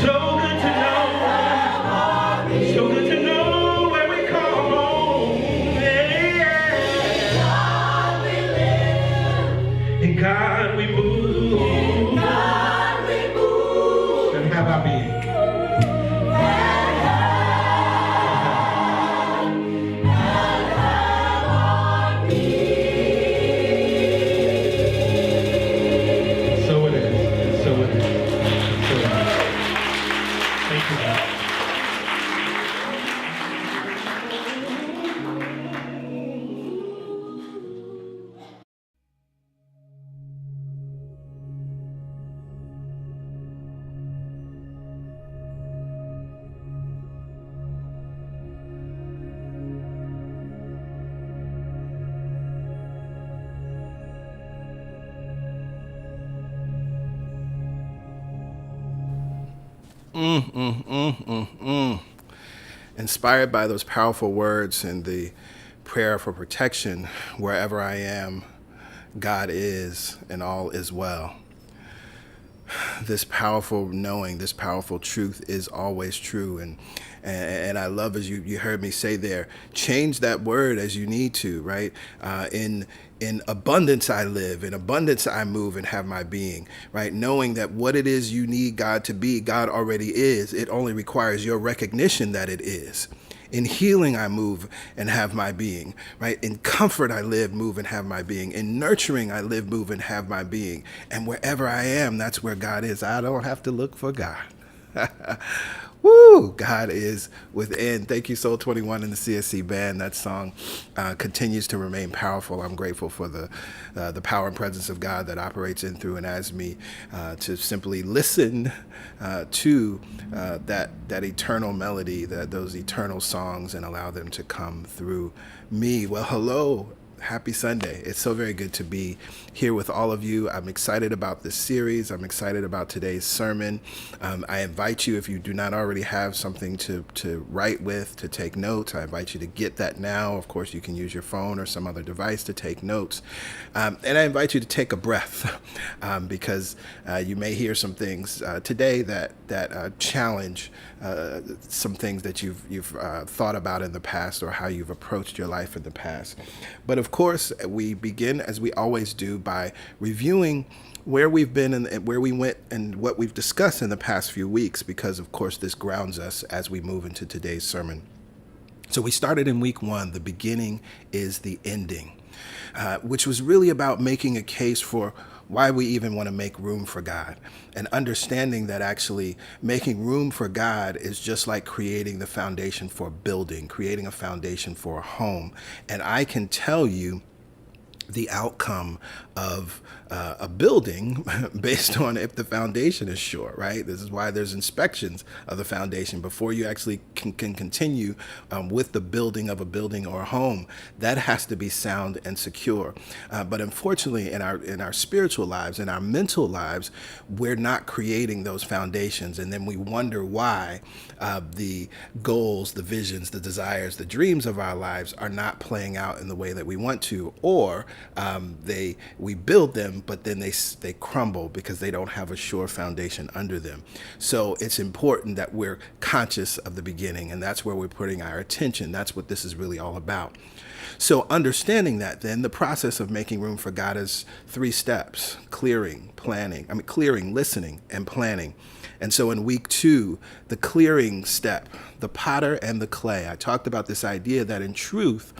S5: So good to know, so good to know where we call home. In God we move, and have our being. So it is, so it is, so it is. Thank you, God.
S2: Inspired by those powerful words and the prayer for protection, wherever I am, God is, and all is well. This powerful knowing, this powerful truth is always true. And I love, as you heard me say there, change that word as you need to, right? In abundance I live, in abundance I move and have my being, right? Knowing that what it is you need God to be, God already is. It only requires your recognition that it is. In healing I move and have my being, right? In comfort I live, move, and have my being. In nurturing I live, move, and have my being. And wherever I am, that's where God is. I don't have to look for God. Woo! God is within. Thank you, Soul 21 and the CSC band. That song continues to remain powerful. I'm grateful for the power and presence of God that operates in, through, and as me to simply listen to that eternal melody, those eternal songs, and allow them to come through me. Well, hello. Happy Sunday. It's so very good to be here with all of you. I'm excited about this series. I'm excited about today's sermon. I invite you, if you do not already have something to write with, to take notes, I invite you to get that now. Of course, you can use your phone or some other device to take notes. And I invite you to take a breath because you may hear some things today that challenge some things that you've thought about in the past, or how you've approached your life in the past. But of course, we begin, as we always do, by reviewing where we've been and where we went and what we've discussed in the past few weeks, because of course this grounds us as we move into today's sermon. So we started in week 1, the beginning is the ending, which was really about making a case for why we even want to make room for God, and understanding that actually making room for God is just like creating the foundation for a building, creating a foundation for a home. And I can tell you the outcome of a building based on if the foundation is sure, right? This is why there's inspections of the foundation before you actually can continue with the building of a building or a home. That has to be sound and secure. But unfortunately, in our spiritual lives, in our mental lives, we're not creating those foundations, and then we wonder why the goals, the visions, the desires, the dreams of our lives are not playing out in the way that we want to, or we build them, but then they crumble because they don't have a sure foundation under them. So it's important that we're conscious of the beginning, and that's where we're putting our attention. That's what this is really all about. So understanding that, then, the process of making room for God is 3 steps: clearing, listening, and planning. And so in week 2, the clearing step, the potter and the clay, I talked about this idea that in truth,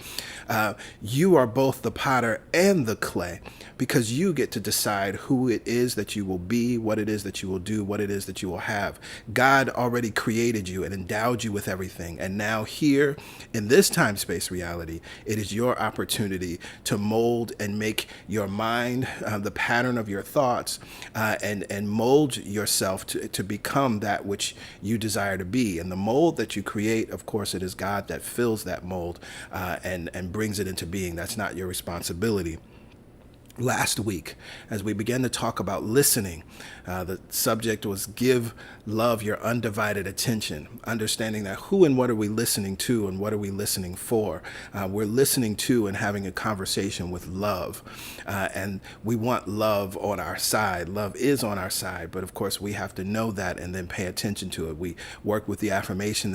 S2: you are both the potter and the clay, because you get to decide who it is that you will be, what it is that you will do, what it is that you will have. God already created you and endowed you with everything. And now here in this time-space reality, it is your opportunity to mold and make your mind the pattern of your thoughts, and mold yourself to become that which you desire to be. And the mold that you create, of course, it is God that fills that mold and brings it into being. That's not your responsibility. Last week, as we began to talk about listening, the subject was give love your undivided attention, understanding that who and what are we listening to and what are we listening for. We're listening to and having a conversation with love, and we want love on our side. Love is on our side, but of course we have to know that and then pay attention to it. We worked with the affirmation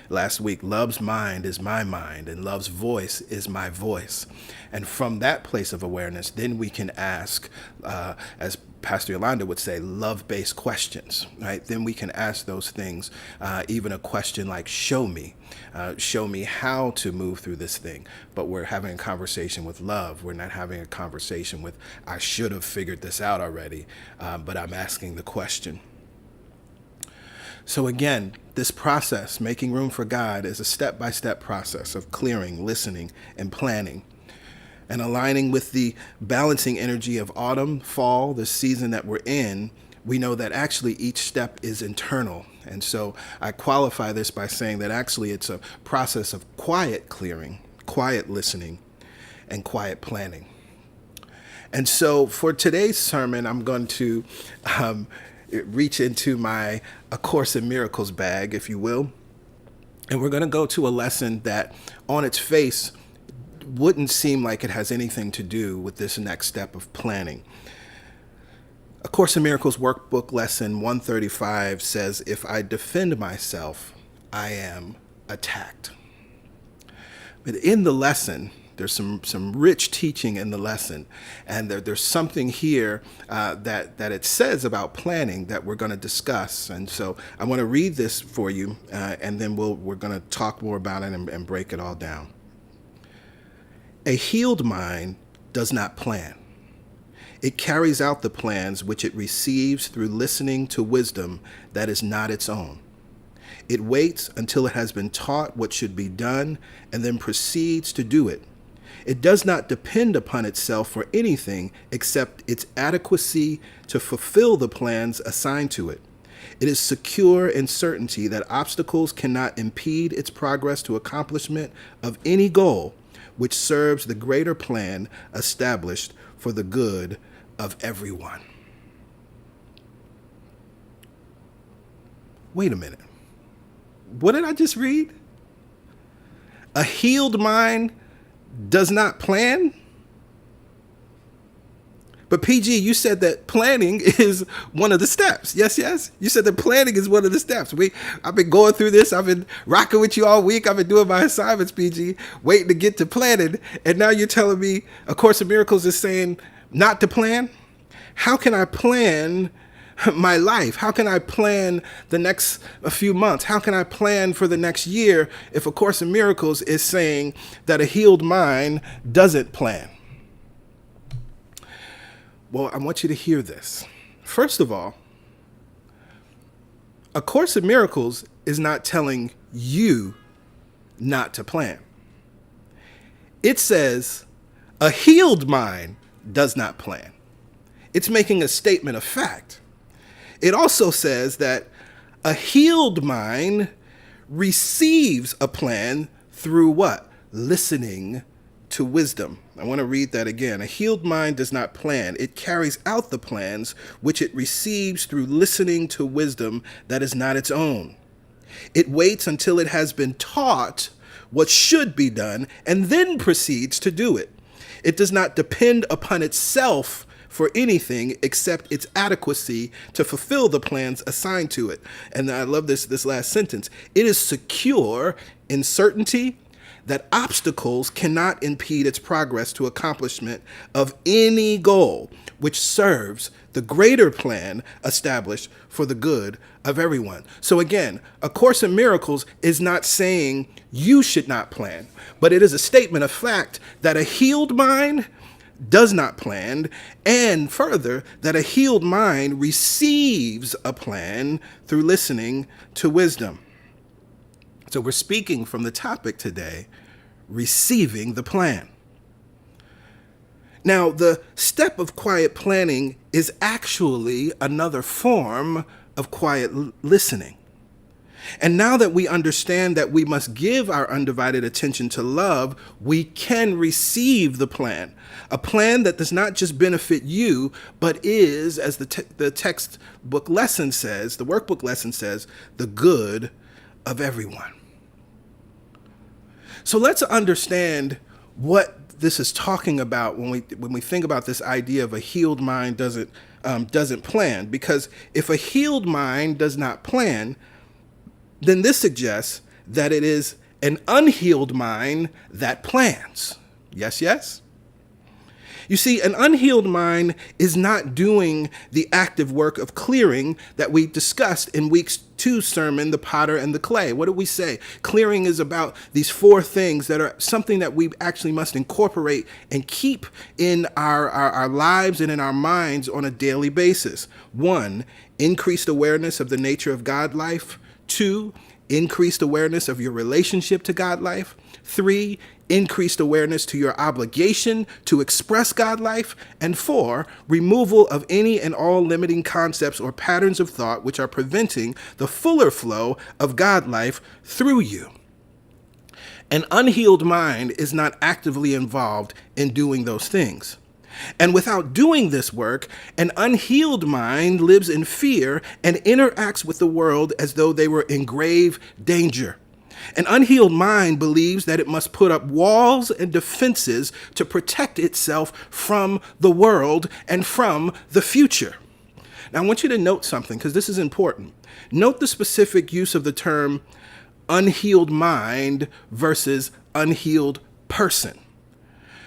S2: last week, love's mind is my mind and love's voice is my voice. And from that place of awareness, then we can ask, as Pastor Yolanda would say, love-based questions, right? Then we can ask those things, even a question like, show me how to move through this thing. But we're having a conversation with love. We're not having a conversation with, I should have figured this out already, but I'm asking the question. So again, this process, making room for God, is a step-by-step process of clearing, listening, and planning, and aligning with the balancing energy of autumn, fall, the season that we're in. We know that actually each step is internal. And so I qualify this by saying that actually it's a process of quiet clearing, quiet listening, and quiet planning. And so for today's sermon, I'm going to reach into my A Course in Miracles bag, if you will. And we're going to go to a lesson that on its face wouldn't seem like it has anything to do with this next step of planning. A Course in Miracles workbook lesson 135 says, if I defend myself, I am attacked. But in the lesson, there's some rich teaching in the lesson, and there's something here that it says about planning that we're going to discuss. And so I want to read this for you, and then we're going to talk more about it and break it all down. A healed mind does not plan. It carries out the plans which it receives through listening to wisdom that is not its own. It waits until it has been taught what should be done and then proceeds to do it. It does not depend upon itself for anything except its adequacy to fulfill the plans assigned to it. It is secure in certainty that obstacles cannot impede its progress to accomplishment of any goal which serves the greater plan established for the good of everyone. Wait a minute. What did I just read? A healed mind does not plan? But PG, you said that planning is one of the steps. Yes. You said that planning is one of the steps. I've been going through this. I've been rocking with you all week. I've been doing my assignments, PG, waiting to get to planning. And now you're telling me A Course in Miracles is saying not to plan? How can I plan my life? How can I plan the next few months? How can I plan for the next year if A Course in Miracles is saying that a healed mind doesn't plan? Well, I want you to hear this. First of all, A Course in Miracles is not telling you not to plan. It says a healed mind does not plan. It's making a statement of fact. It also says that a healed mind receives a plan through what? Listening to wisdom. I want to read that again. A healed mind does not plan. It carries out the plans which it receives through listening to wisdom that is not its own. It waits until it has been taught what should be done and then proceeds to do it. It does not depend upon itself for anything except its adequacy to fulfill the plans assigned to it. And I love this last sentence. It is secure in certainty that obstacles cannot impede its progress to accomplishment of any goal which serves the greater plan established for the good of everyone. So again, A Course in Miracles is not saying you should not plan, but it is a statement of fact that a healed mind does not plan, and further, that a healed mind receives a plan through listening to wisdom. So we're speaking from the topic today, receiving the plan. Now, the step of quiet planning is actually another form of quiet listening. And now that we understand that we must give our undivided attention to love, we can receive the plan. A plan that does not just benefit you, but is, as the textbook lesson says, the workbook lesson says, the good of everyone. So let's understand what this is talking about when we think about this idea of a healed mind doesn't plan. Because if a healed mind does not plan, then this suggests that it is an unhealed mind that plans. Yes, yes? You see, an unhealed mind is not doing the active work of clearing that we discussed in week 2 sermon, The Potter and the Clay. What did we say? Clearing is about these 4 things that are something that we actually must incorporate and keep in our lives and in our minds on a daily basis. 1, increased awareness of the nature of God life. 2, increased awareness of your relationship to God life. 3, increased awareness to your obligation to express God life. And 4, removal of any and all limiting concepts or patterns of thought which are preventing the fuller flow of God life through you. An unhealed mind is not actively involved in doing those things. And without doing this work, an unhealed mind lives in fear and interacts with the world as though they were in grave danger. An unhealed mind believes that it must put up walls and defenses to protect itself from the world and from the future. Now, I want you to note something, because this is important. Note the specific use of the term unhealed mind versus unhealed person.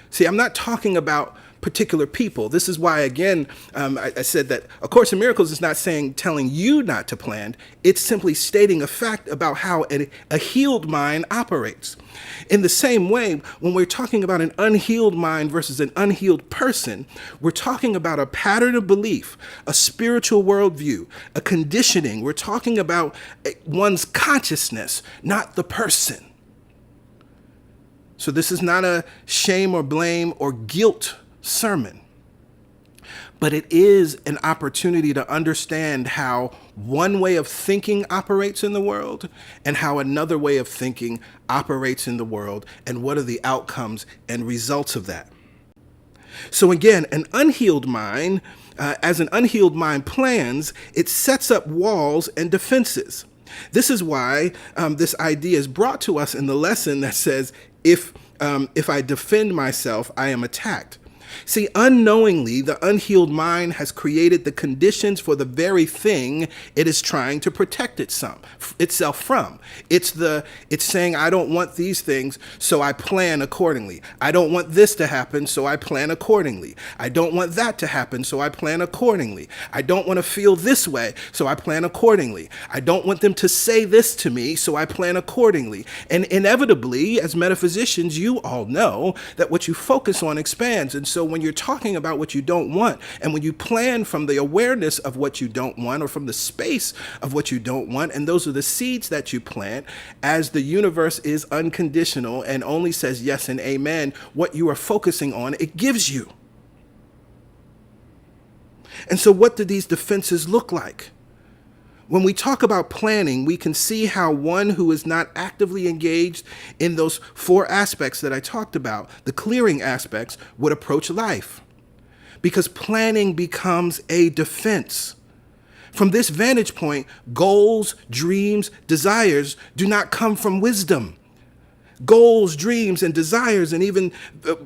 S2: See, I'm not talking about particular people. This is why, again, I said that A Course in Miracles is not telling you not to plan. It's simply stating a fact about how a healed mind operates. In the same way, when we're talking about an unhealed mind versus an unhealed person, we're talking about a pattern of belief, a spiritual worldview, a conditioning. We're talking about one's consciousness, not the person. So this is not a shame or blame or guilt sermon, but it is an opportunity to understand how one way of thinking operates in the world and how another way of thinking operates in the world, and what are the outcomes and results of that. So again, an unhealed mind, as an unhealed mind plans, it sets up walls and defenses. This is why this idea is brought to us in the lesson that says, if I defend myself, I am attacked. See, unknowingly, the unhealed mind has created the conditions for the very thing it is trying to protect itself from. It's saying, I don't want these things, so I plan accordingly. I don't want this to happen, so I plan accordingly. I don't want that to happen, so I plan accordingly. I don't want to feel this way, so I plan accordingly. I don't want them to say this to me, so I plan accordingly. And inevitably, as metaphysicians, you all know that what you focus on expands. And so when you're talking about what you don't want, and when you plan from the awareness of what you don't want, or from the space of what you don't want, and those are the seeds that you plant, as the universe is unconditional and only says yes and amen, what you are focusing on, it gives you. And so what do these defenses look like? When we talk about planning, we can see how one who is not actively engaged in those 4 aspects that I talked about, the clearing aspects, would approach life. Because planning becomes a defense. From this vantage point, goals, dreams, desires do not come from wisdom. Goals, dreams, and desires, and even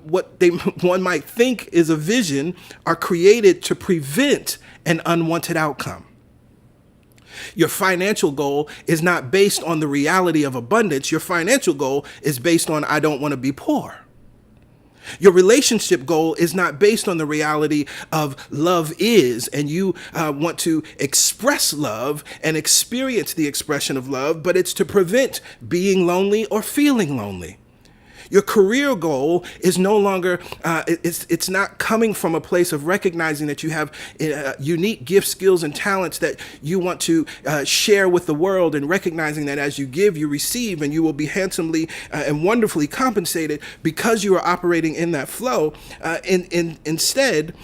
S2: what one might think is a vision, are created to prevent an unwanted outcome. Your financial goal is not based on the reality of abundance. Your financial goal is based on, I don't want to be poor. Your relationship goal is not based on the reality of love is, and you want to express love and experience the expression of love, but it's to prevent being lonely or feeling lonely. Your career goal is no longer, it's not coming from a place of recognizing that you have unique gifts, skills, and talents that you want to share with the world, and recognizing that as you give, you receive, and you will be handsomely and wonderfully compensated because you are operating in that flow. Instead,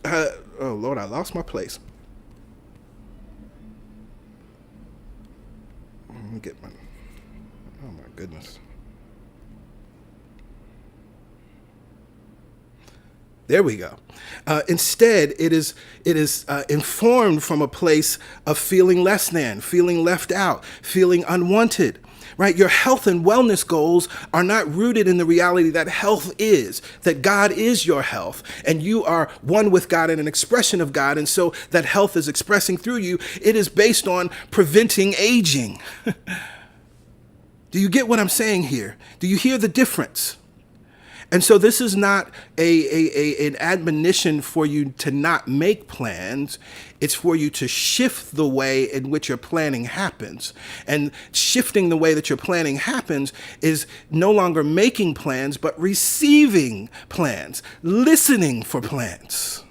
S2: oh Lord, I lost my place. Let me get my, oh my goodness. There we go. Instead, it is informed from a place of feeling less than, feeling left out, feeling unwanted, right? Your health and wellness goals are not rooted in the reality that health is, that God is your health, and you are one with God and an expression of God, and so that health is expressing through you. It is based on preventing aging. Do you get what I'm saying here? Do you hear the difference? And so this is not an admonition for you to not make plans. It's for you to shift the way in which your planning happens. And shifting the way that your planning happens is no longer making plans, but receiving plans, listening for plans.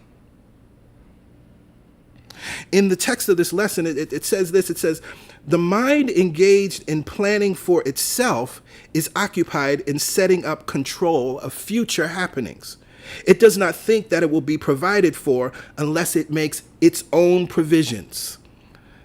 S2: In the text of this lesson, it says this, it says, the mind engaged in planning for itself is occupied in setting up control of future happenings. It does not think that it will be provided for unless it makes its own provisions.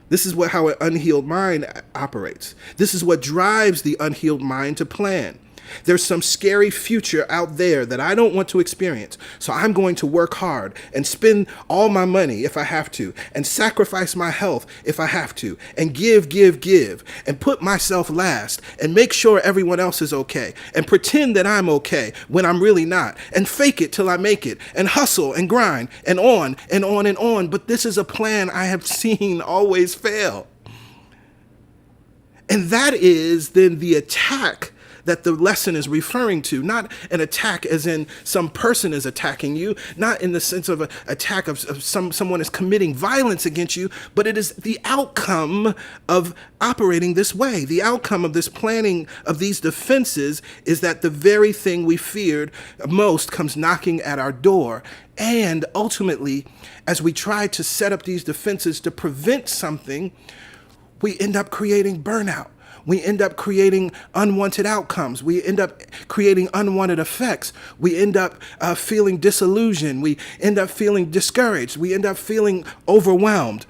S2: This is how an unhealed mind operates. This is what drives the unhealed mind to plan. There's some scary future out there that I don't want to experience, so I'm going to work hard and spend all my money if I have to, and sacrifice my health if I have to, and give, and put myself last, and make sure everyone else is okay, and pretend that I'm okay when I'm really not, and fake it till I make it, and hustle and grind, and on and on and on. But this is a plan I have seen always fail. And that is then the attack that the lesson is referring to. Not an attack as in some person is attacking you, not in the sense of an attack of someone is committing violence against you, but it is the outcome of operating this way. The outcome of this planning of these defenses is that the very thing we feared most comes knocking at our door. And ultimately, as we try to set up these defenses to prevent something, we end up creating burnout. We end up creating unwanted outcomes. We end up creating unwanted effects. We end up feeling disillusioned. We end up feeling discouraged. We end up feeling overwhelmed.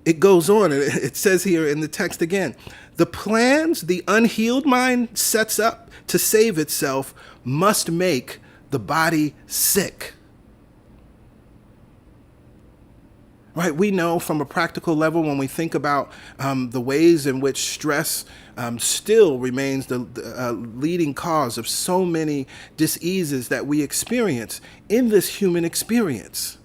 S2: It goes on, and it says here in the text again, the plans the unhealed mind sets up to save itself must make the body sick. Right, we know from a practical level when we think about the ways in which stress still remains the leading cause of so many diseases that we experience in this human experience.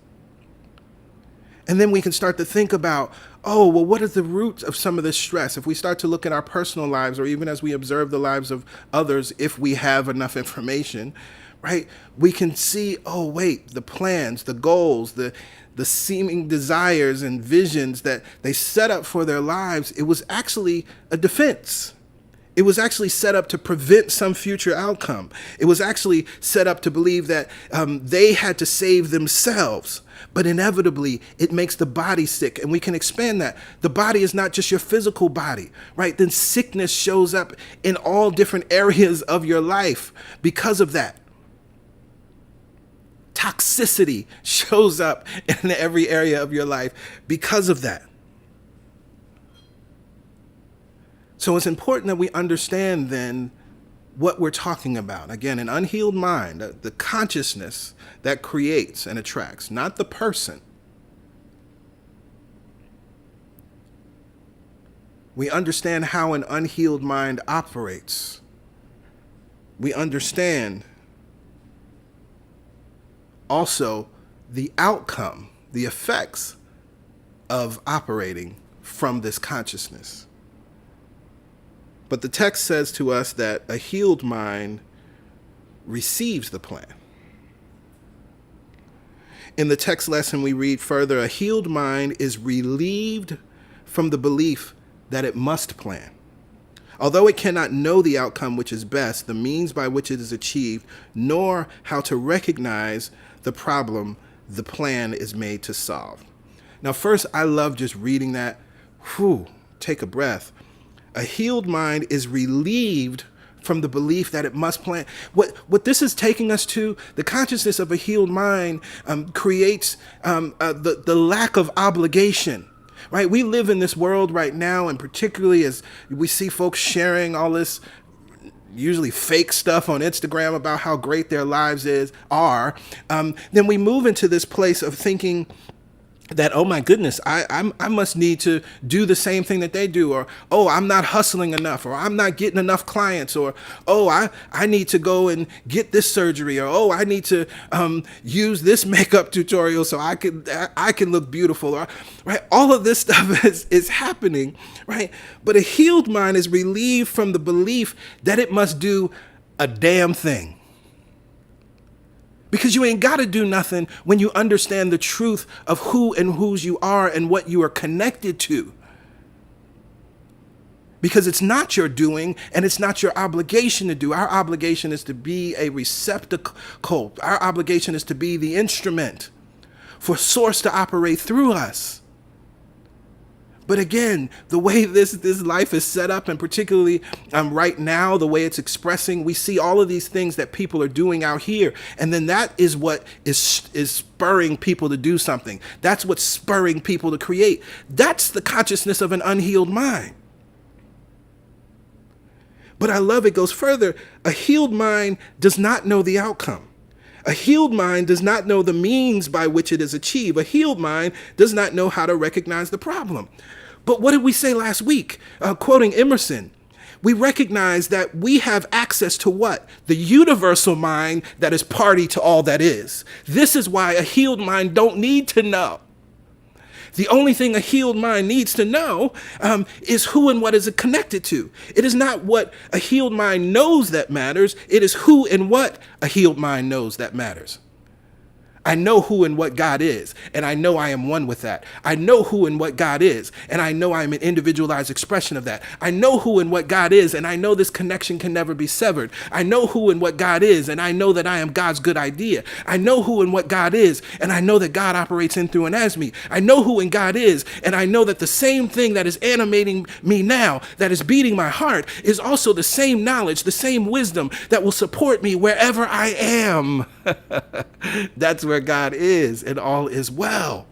S2: And then we can start to think about, oh, well, what is the root of some of this stress? If we start to look at our personal lives, or even as we observe the lives of others, if we have enough information, right, we can see, oh, wait, the plans, the goals, the seeming desires and visions that they set up for their lives, it was actually a defense. It was actually set up to prevent some future outcome. It was actually set up to believe that they had to save themselves. But inevitably, it makes the body sick. And we can expand that. The body is not just your physical body, right? Then sickness shows up in all different areas of your life because of that. Toxicity shows up in every area of your life because of that. So it's important that we understand then what we're talking about. Again, an unhealed mind, the consciousness that creates and attracts, not the person. We understand how an unhealed mind operates. We understand also the outcome, the effects of operating from this consciousness. But the text says to us that a healed mind receives the plan. In the text lesson, we read further, a healed mind is relieved from the belief that it must plan. Although it cannot know the outcome which is best, the means by which it is achieved, nor how to recognize the problem the plan is made to solve. Now, first, I love just reading that. Whew, take a breath. A healed mind is relieved from the belief that it must plan. What this is taking us to, the consciousness of a healed mind creates the lack of obligation. Right? We live in this world right now, and particularly as we see folks sharing all this usually fake stuff on Instagram about how great their lives are, then we move into this place of thinking that, oh my goodness, I must need to do the same thing that they do, or, oh, I'm not hustling enough, or I'm not getting enough clients, or, oh, I need to go and get this surgery, or, oh, I need to use this makeup tutorial so I can look beautiful, or, right? All of this stuff is happening, right? But a healed mind is relieved from the belief that it must do a damn thing. Because you ain't got to do nothing when you understand the truth of who and whose you are and what you are connected to. Because it's not your doing and it's not your obligation to do. Our obligation is to be a receptacle. Our obligation is to be the instrument for source to operate through us. But again, the way this life is set up, and particularly right now, the way it's expressing, we see all of these things that people are doing out here. And then that is what is spurring people to do something. That's what's spurring people to create. That's the consciousness of an unhealed mind. But I love it goes further. A healed mind does not know the outcome. A healed mind does not know the means by which it is achieved. A healed mind does not know how to recognize the problem. But what did we say last week? Quoting Emerson, we recognize that we have access to what? The universal mind that is party to all that is. This is why a healed mind don't need to know. The only thing a healed mind needs to know is who and what is it connected to. It is not what a healed mind knows that matters. It is who and what a healed mind knows that matters. I know who and what God is, and I know I am one with that. I know who and what God is, and I know I am an individualized expression of that. I know who and what God is, and I know this connection can never be severed. I know who and what God is, and I know that I am God's good idea. I know who and what God is, and I know that God operates in, through, and as me. I know who and God is, and I know that the same thing that is animating me now, that is beating my heart, is also the same knowledge, the same wisdom that will support me wherever I am. That's where God is, and all is well.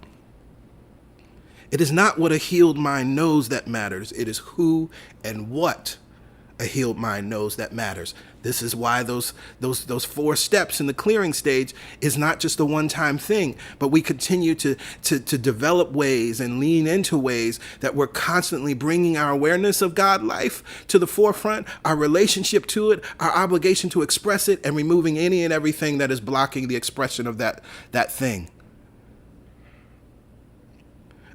S2: It is not what a healed mind knows that matters. It is who and what a healed mind knows that matters. This is why those 4 steps in the clearing stage is not just a one-time thing, but we continue to develop ways and lean into ways that we're constantly bringing our awareness of God life to the forefront, our relationship to it, our obligation to express it, and removing any and everything that is blocking the expression of that thing.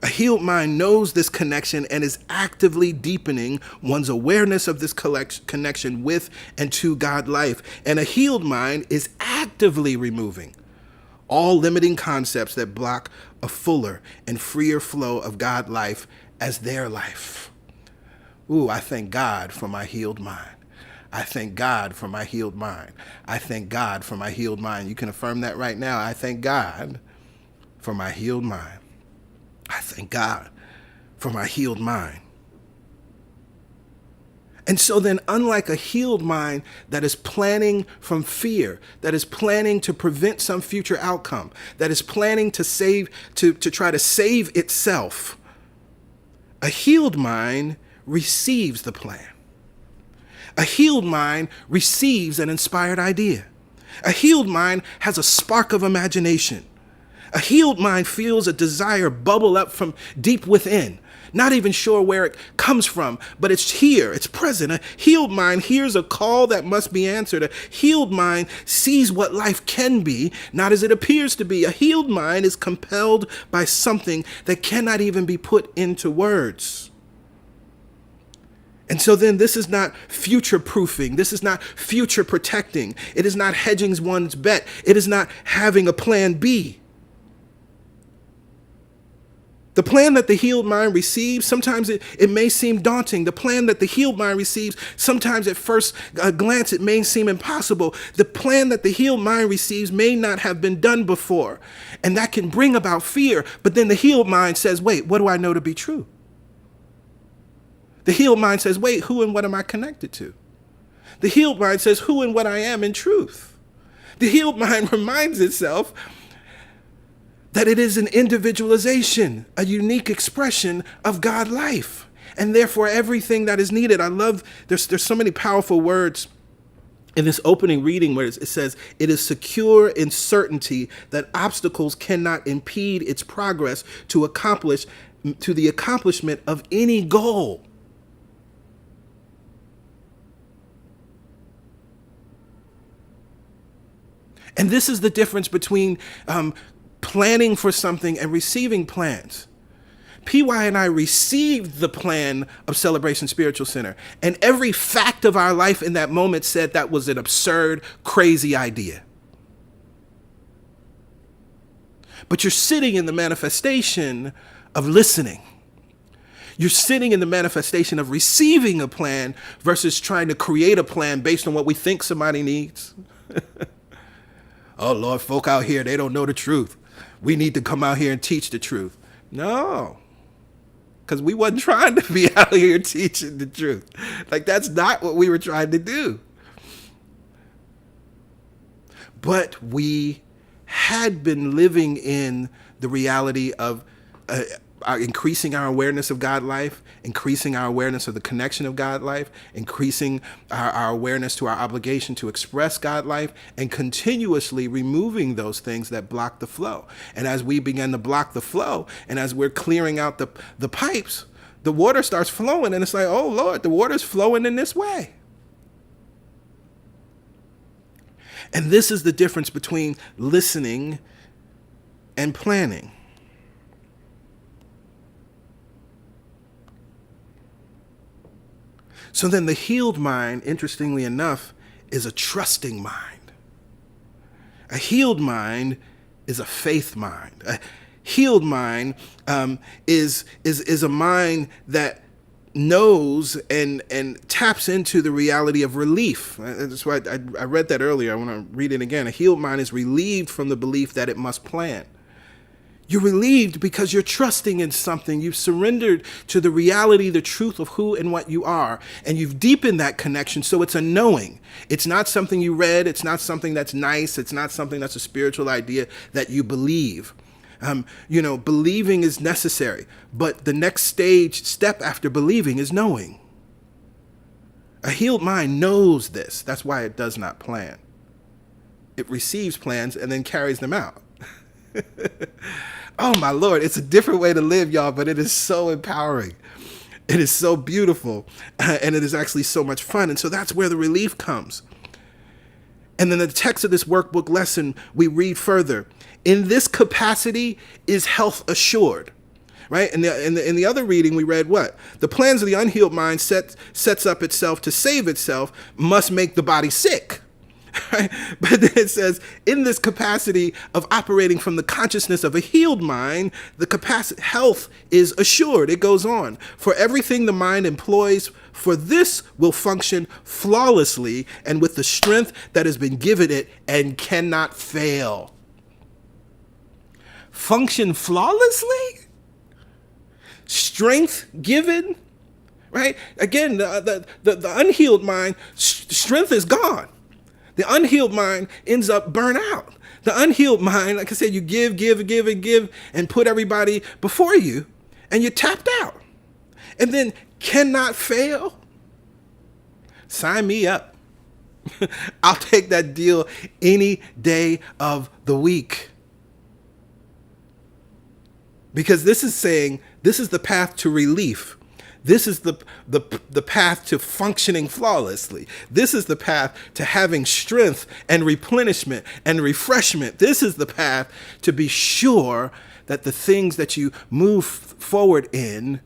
S2: A healed mind knows this connection and is actively deepening one's awareness of this connection with and to God life. And a healed mind is actively removing all limiting concepts that block a fuller and freer flow of God life as their life. Ooh, I thank God for my healed mind. I thank God for my healed mind. I thank God for my healed mind. You can affirm that right now. I thank God for my healed mind. I thank God for my healed mind. And so then, unlike a healed mind that is planning from fear, that is planning to prevent some future outcome, that is planning to try to save itself, a healed mind receives the plan. A healed mind receives an inspired idea. A healed mind has a spark of imagination. A healed mind feels a desire bubble up from deep within, not even sure where it comes from, but it's here, it's present. A healed mind hears a call that must be answered. A healed mind sees what life can be, not as it appears to be. A healed mind is compelled by something that cannot even be put into words. And so then this is not future proofing. This is not future protecting. It is not hedging one's bet. It is not having a plan B. The plan that the healed mind receives, sometimes it may seem daunting. The plan that the healed mind receives, sometimes at first glance, it may seem impossible. The plan that the healed mind receives may not have been done before. And that can bring about fear. But then the healed mind says, wait, what do I know to be true? The healed mind says, wait, who and what am I connected to? The healed mind says, who and what I am in truth. The healed mind reminds itself that it is an individualization, a unique expression of God life, and therefore everything that is needed. I love, there's so many powerful words in this opening reading where it says, it is secure in certainty that obstacles cannot impede its progress to the accomplishment of any goal. And this is the difference between planning for something and receiving plans. PY and I received the plan of Celebration Spiritual Center, and every fact of our life in that moment said that was an absurd, crazy idea. But you're sitting in the manifestation of listening. You're sitting in the manifestation of receiving a plan versus trying to create a plan based on what we think somebody needs. Oh, Lord, folk out here, they don't know the truth. We need to come out here and teach the truth. No, because we wasn't trying to be out here teaching the truth. Like, that's not what we were trying to do. But we had been living in the reality of increasing our awareness of God life, increasing our awareness of the connection of God life, increasing our awareness to our obligation to express God life, and continuously removing those things that block the flow. And as we begin to block the flow, and as we're clearing out the pipes, the water starts flowing, and it's like, oh Lord, the water's flowing in this way. And this is the difference between listening and planning. So then the healed mind, interestingly enough, is a trusting mind. A healed mind is a faith mind. A healed mind is a mind that knows and taps into the reality of relief. That's why I read that earlier. I want to read it again. A healed mind is relieved from the belief that it must plan. You're relieved because you're trusting in something. You've surrendered to the reality, the truth of who and what you are, and you've deepened that connection, so it's a knowing. It's not something you read. It's not something that's nice. It's not something that's a spiritual idea that you believe. Believing is necessary, but the next step after believing is knowing. A healed mind knows this. That's why it does not plan. It receives plans and then carries them out. Oh my Lord, it's a different way to live, y'all, but it is so empowering. It is so beautiful, and it is actually so much fun. And so that's where the relief comes. And then the text of this workbook lesson, we read further. In this capacity is health assured, right? In the other reading, we read what? The plans of the unhealed mind sets up itself to save itself must make the body sick. Right? But then it says, in this capacity of operating from the consciousness of a healed mind, the capacity, health is assured. It goes on. For everything the mind employs for this will function flawlessly and with the strength that has been given it and cannot fail. Function flawlessly? Strength given? Right? Again, the unhealed mind, strength is gone. The unhealed mind ends up burnt out. The unhealed mind, like I said, you give, and put everybody before you, and you're tapped out. And then cannot fail. Sign me up. I'll take that deal any day of the week. Because this is saying, this is the path to relief. This is the path to functioning flawlessly. This is the path to having strength and replenishment and refreshment. This is the path to be sure that the things that you move forward in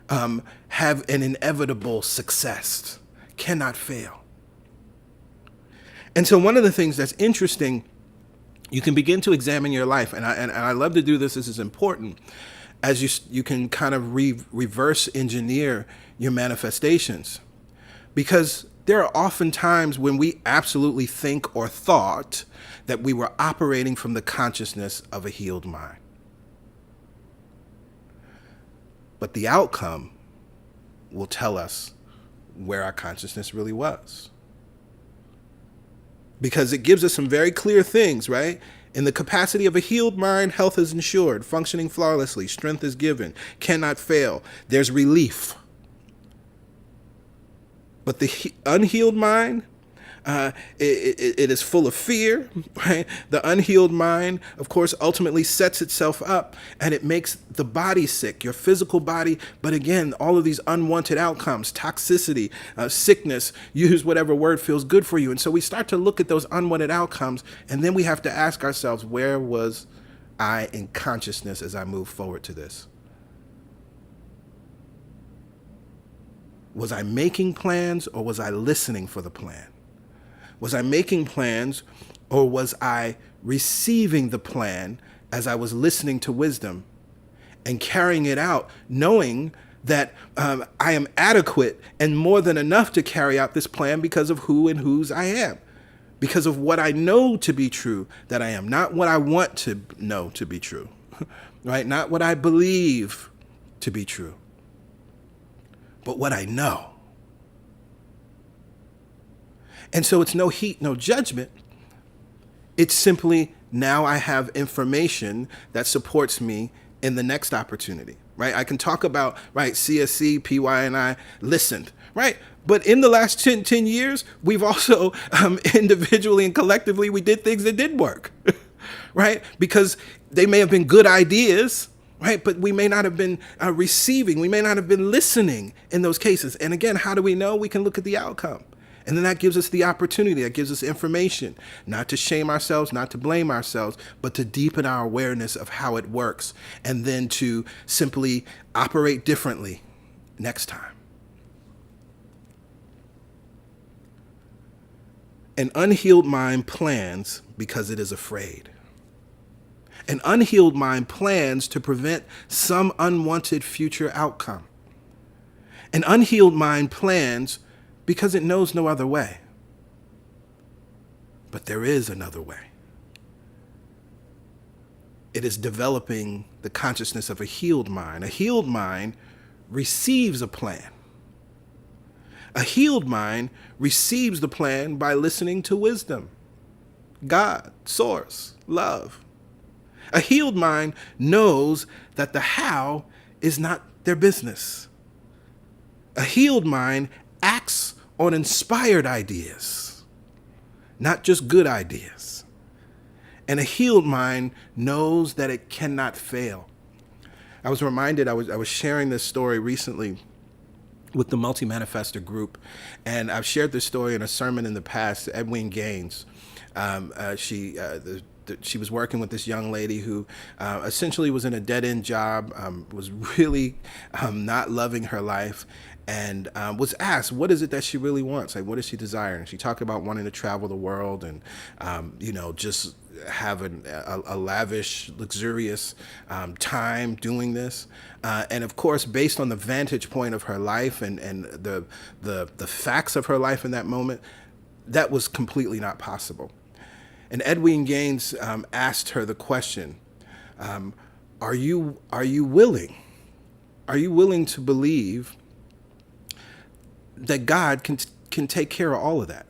S2: have an inevitable success, cannot fail. And so one of the things that's interesting, you can begin to examine your life, and I love to do this. This is important. as you can kind of reverse engineer your manifestations. Because there are often times when we absolutely think or thought that we were operating from the consciousness of a healed mind. But the outcome will tell us where our consciousness really was. Because it gives us some very clear things, right? In the capacity of a healed mind, health is ensured, functioning flawlessly, strength is given, cannot fail. There's relief. But the unhealed mind, it is full of fear, right? The unhealed mind, of course, ultimately sets itself up and it makes the body sick, your physical body. But again, all of these unwanted outcomes, toxicity, sickness, use whatever word feels good for you. And so we start to look at those unwanted outcomes, and then we have to ask ourselves, where was I in consciousness as I move forward to this? Was I making plans, or was I listening for the plan? Was I making plans, or was I receiving the plan as I was listening to wisdom and carrying it out, knowing that I am adequate and more than enough to carry out this plan because of who and whose I am, because of what I know to be true that I am, not what I want to know to be true, right? Not what I believe to be true, but what I know. And so it's no heat, no judgment. It's simply, now I have information that supports me in the next opportunity, right? I can talk about, right, CSC, PY, and I listened, right? But in the last 10 years, we've also individually and collectively, we did things that didn't work, right? Because they may have been good ideas, right? But we may not have been receiving, we may not have been listening in those cases. And again, how do we know? We can look at the outcome. And then that gives us the opportunity, that gives us information, not to shame ourselves, not to blame ourselves, but to deepen our awareness of how it works, and then to simply operate differently next time. An unhealed mind plans because it is afraid. An unhealed mind plans to prevent some unwanted future outcome. An unhealed mind plans because it knows no other way. But there is another way. It is developing the consciousness of a healed mind. A healed mind receives a plan. A healed mind receives the plan by listening to wisdom, God, source, love. A healed mind knows that the how is not their business. A healed mind acts on inspired ideas, not just good ideas. And a healed mind knows that it cannot fail. I was reminded, I was sharing this story recently with the Multi-Manifestor group, and I've shared this story in a sermon in the past. Edwin Gaines, she was working with this young lady who essentially was in a dead-end job, was really not loving her life, and was asked, what is it that she really wants? Like, what does she desire? And she talked about wanting to travel the world and, just have a lavish, luxurious time doing this. And of course, based on the vantage point of her life and the facts of her life in that moment, that was completely not possible. And Edwin Gaines asked her the question, are you willing? Are you willing to believe that God can take care of all of that?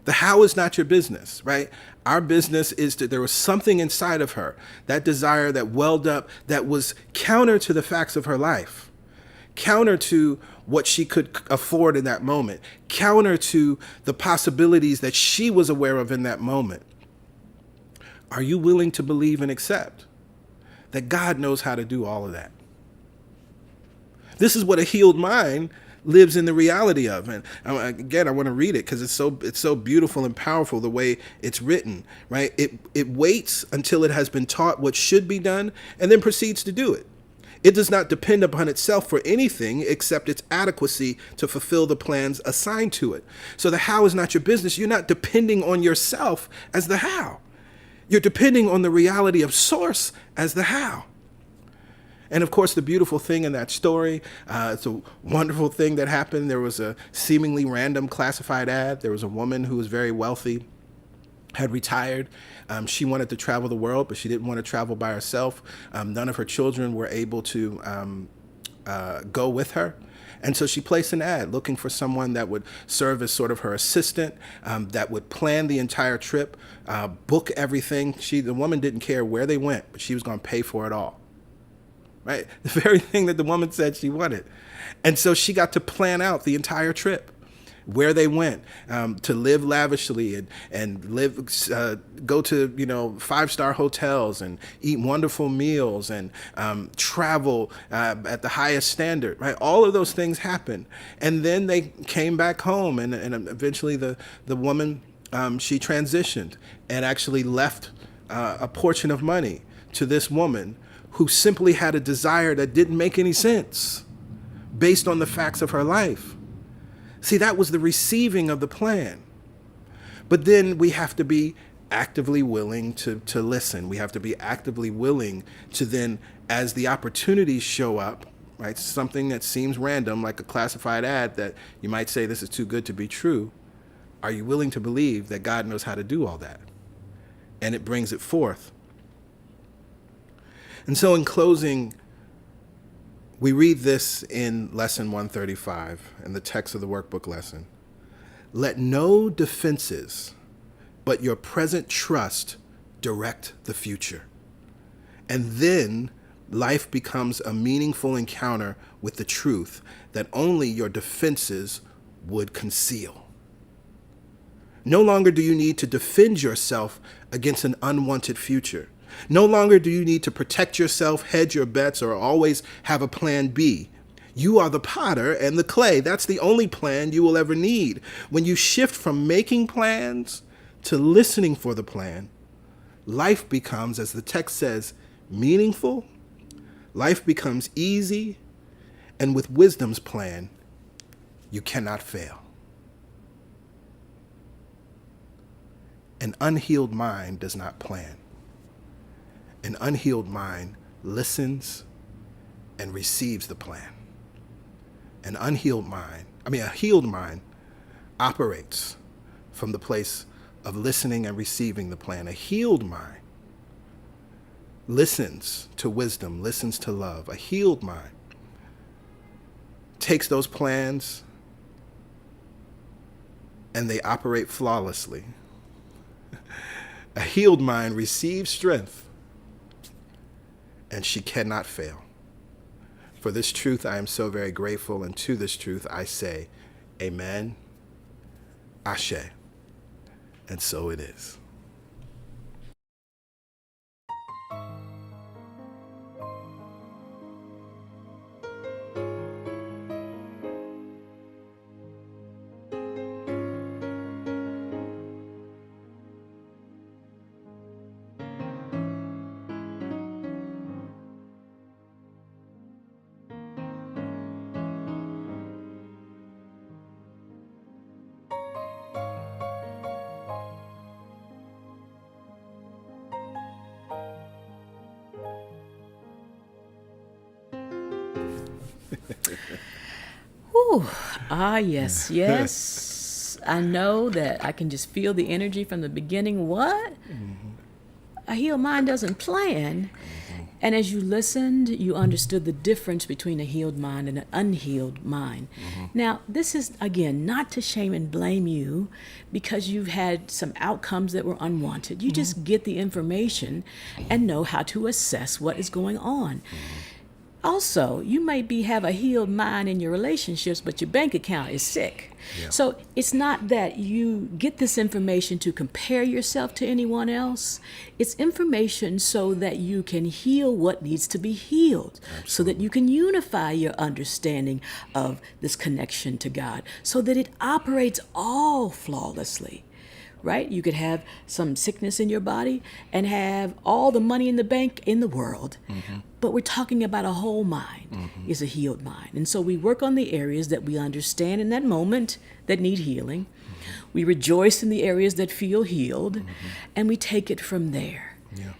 S2: The how is not your business, right? Our business is that there was something inside of her, that desire that welled up, that was counter to the facts of her life, counter to what she could afford in that moment, counter to the possibilities that she was aware of in that moment. Are you willing to believe and accept that God knows how to do all of that? This is what a healed mind lives in the reality of. And again, I want to read it because it's so beautiful and powerful the way it's written, right? It waits until it has been taught what should be done and then proceeds to do it. It does not depend upon itself for anything except its adequacy to fulfill the plans assigned to it. So the how is not your business. You're not depending on yourself as the how. You're depending on the reality of source as the how. And of course, the beautiful thing in that story, it's a wonderful thing that happened. There was a seemingly random classified ad. There was a woman who was very wealthy, had retired. She wanted to travel the world, but she didn't want to travel by herself. None of her children were able to go with her. And so she placed an ad looking for someone that would serve as sort of her assistant, that would plan the entire trip, book everything. The woman didn't care where they went, but she was going to pay for it all. Right? The very thing that the woman said she wanted. And so she got to plan out the entire trip, where they went, to live lavishly and live, go to 5-star hotels and eat wonderful meals and travel at the highest standard. Right, all of those things happened, and then they came back home, and eventually the woman she transitioned and actually left a portion of money to this woman who simply had a desire that didn't make any sense based on the facts of her life. See, that was the receiving of the plan. But then we have to be actively willing to listen. We have to be actively willing to then, as the opportunities show up, right, something that seems random, like a classified ad that you might say this is too good to be true, are you willing to believe that God knows how to do all that? And it brings it forth. And so in closing, we read this in lesson 135 in the text of the workbook lesson. Let no defenses but your present trust direct the future. And then life becomes a meaningful encounter with the truth that only your defenses would conceal. No longer do you need to defend yourself against an unwanted future. No longer do you need to protect yourself, hedge your bets, or always have a plan B. You are the potter and the clay. That's the only plan you will ever need. When you shift from making plans to listening for the plan, life becomes, as the text says, meaningful. Life becomes easy. And with wisdom's plan, you cannot fail. An unhealed mind does not plan. An unhealed mind listens and receives the plan. A healed mind operates from the place of listening and receiving the plan. A healed mind listens to wisdom, listens to love. A healed mind takes those plans and they operate flawlessly. A healed mind receives strength, and she cannot fail. For this truth, I am so very grateful, and to this truth, I say, amen, ashe, and so it is.
S4: Whew. Yes, yes. I know that I can just feel the energy from the beginning. What? A healed mind doesn't plan. And as you listened, you understood the difference between a healed mind and an unhealed mind. Now, this is, again, not to shame and blame you because you've had some outcomes that were unwanted. You just get the information and know how to assess what is going on. Also, you might have a healed mind in your relationships, but your bank account is sick. Yeah. So it's not that you get this information to compare yourself to anyone else. It's information so that you can heal what needs to be healed. Absolutely. So that you can unify your understanding of this connection to God, so that it operates all flawlessly. Right? You could have some sickness in your body and have all the money in the bank in the world. But we're talking about a whole mind is a healed mind. And so we work on the areas that we understand in that moment that need healing. We rejoice in the areas that feel healed, and we take it from there. Yeah.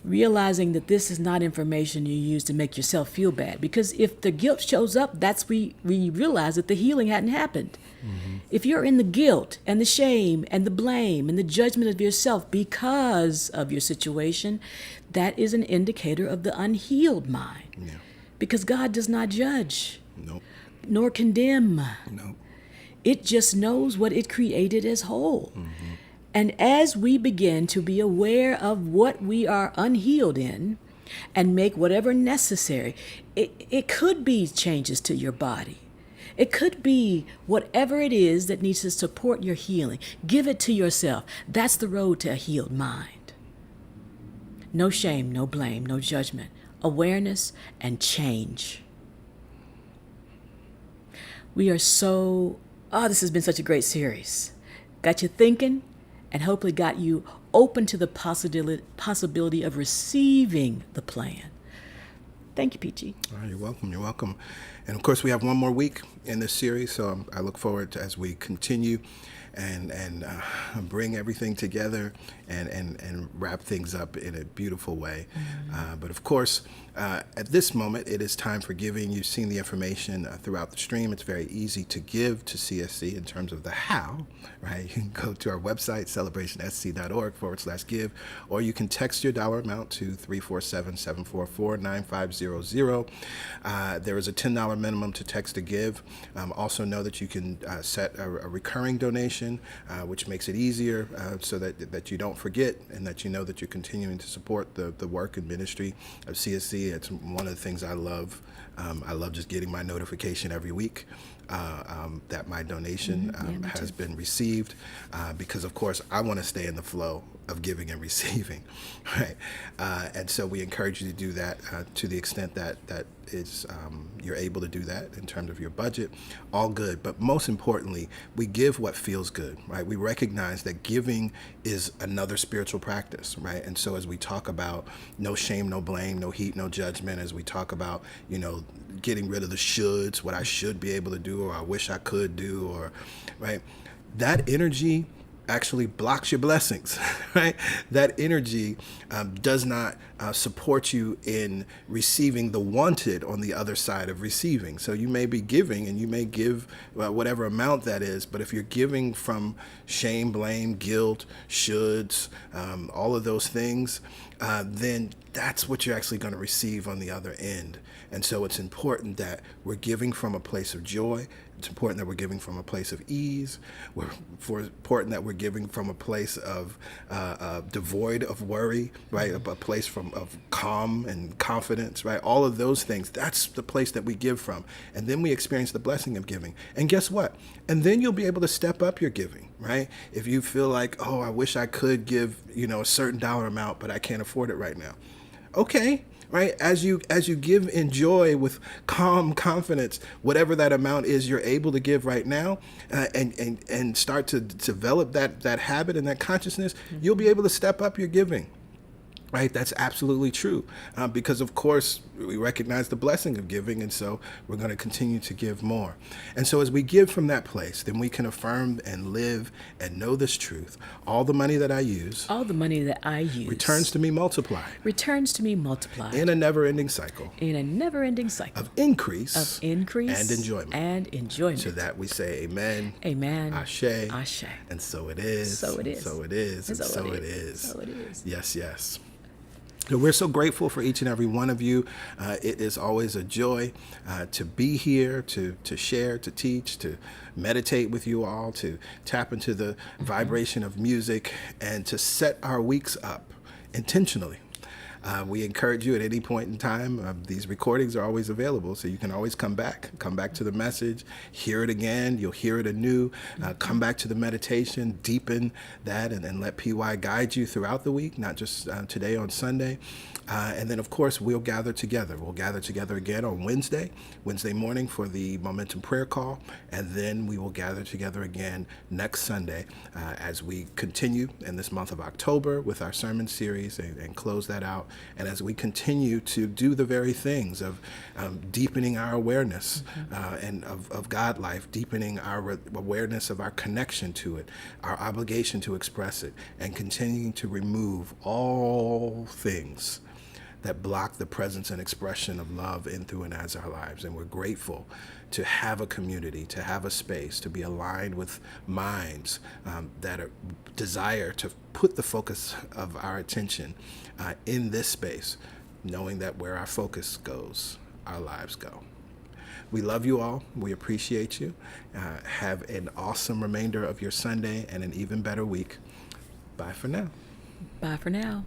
S4: realizing that this is not information you use to make yourself feel bad. Because if the guilt shows up, that's when you realize that the healing hadn't happened. If you're in the guilt and the shame and the blame and the judgment of yourself because of your situation, that is an indicator of the unhealed mind.
S2: Yeah.
S4: Because God does not judge.
S2: Nope.
S4: Nor condemn.
S2: Nope.
S4: It just knows what it created as whole. And as we begin to be aware of what we are unhealed in and make whatever necessary, it could be changes to your body. It could be whatever it is that needs to support your healing. Give it to yourself. That's the road to a healed mind. No shame, no blame, no judgment. Awareness and change. We are this has been such a great series. Got you thinking and hopefully got you open to the possibility of receiving the plan. Thank you, Peachy.
S2: You're welcome. You're welcome. And of course, we have one more week in this series, so I look forward to as we continue and bring everything together and wrap things up in a beautiful way. But of course, at this moment, it is time for giving. You've seen the information throughout the stream. It's very easy to give to CSC in terms of the how, right? You can go to our website, celebrationsc.org/give, or you can text your dollar amount to 347-744-9500. There is a $10 minimum to text to give. Also know that you can set a recurring donation, which makes it easier so that you don't forget and that you know that you're continuing to support the work and ministry of CSC. It's one of the things I love. I love just getting my notification every week that my donation has been received because, of course, I want to stay in the flow of giving and receiving, right? And so we encourage you to do that to the extent that is you're able to do that in terms of your budget. All good. But most importantly, we give what feels good, right? We recognize that giving is another spiritual practice, right? And so as we talk about no shame, no blame, no heat, no judgment, as we talk about, getting rid of the shoulds, what I should be able to do or I wish I could do, or right, that energy actually blocks your blessings, right? That energy does not support you in receiving the wanted on the other side of receiving. So you may be giving and you may give whatever amount that is, but if you're giving from shame, blame, guilt, shoulds, all of those things, then that's what you're actually going to receive on the other end. And so it's important that we're giving from a place of joy. It's important that we're giving from a place of ease. Important that we're giving from a place of devoid of worry, right? A place of calm and confidence, right? All of those things. That's the place that we give from. And then we experience the blessing of giving. And guess what? And then you'll be able to step up your giving, right? If you feel like, oh, I wish I could give, a certain dollar amount, but I can't afford it right now. Okay. Right? As you give in joy with calm confidence, whatever that amount is you're able to give right now, and start to develop that habit and that consciousness, you'll be able to step up your giving. Right? That's absolutely true. Because, of course, we recognize the blessing of giving, and so we're going to continue to give more. And so as we give from that place, then we can affirm and live and know this truth. All the money that I use returns to me multiplied. In a never-ending cycle. Of increase. And enjoyment. To that we say amen. Ashe. And so it is. So it is. And so it is. Yes. So we're so grateful for each and every one of you. It is always a joy to be here, to share, to teach, to meditate with you all, to tap into the vibration of music, and to set our weeks up intentionally. We encourage you at any point in time. These recordings are always available, so you can always come back to the message, hear it again. You'll hear it anew. Come back to the meditation, deepen that, and let PY guide you throughout the week, not just today on Sunday. And then, of course, we'll gather together. We'll gather together again on Wednesday morning for the Momentum Prayer Call, and then we will gather together again next Sunday as we continue in this month of October with our sermon series and close that out And as we continue to do the very things of deepening our awareness and of God life, deepening our awareness of our connection to it, our obligation to express it, and continuing to remove all things that block the presence and expression of love in, through, and as our lives. And we're grateful to have a community, to have a space, to be aligned with minds that are desire to put the focus of our attention in this space, knowing that where our focus goes, our lives go. We love you all. We appreciate you. Have an awesome remainder of your Sunday and an even better week. Bye for now.
S4: Bye for now.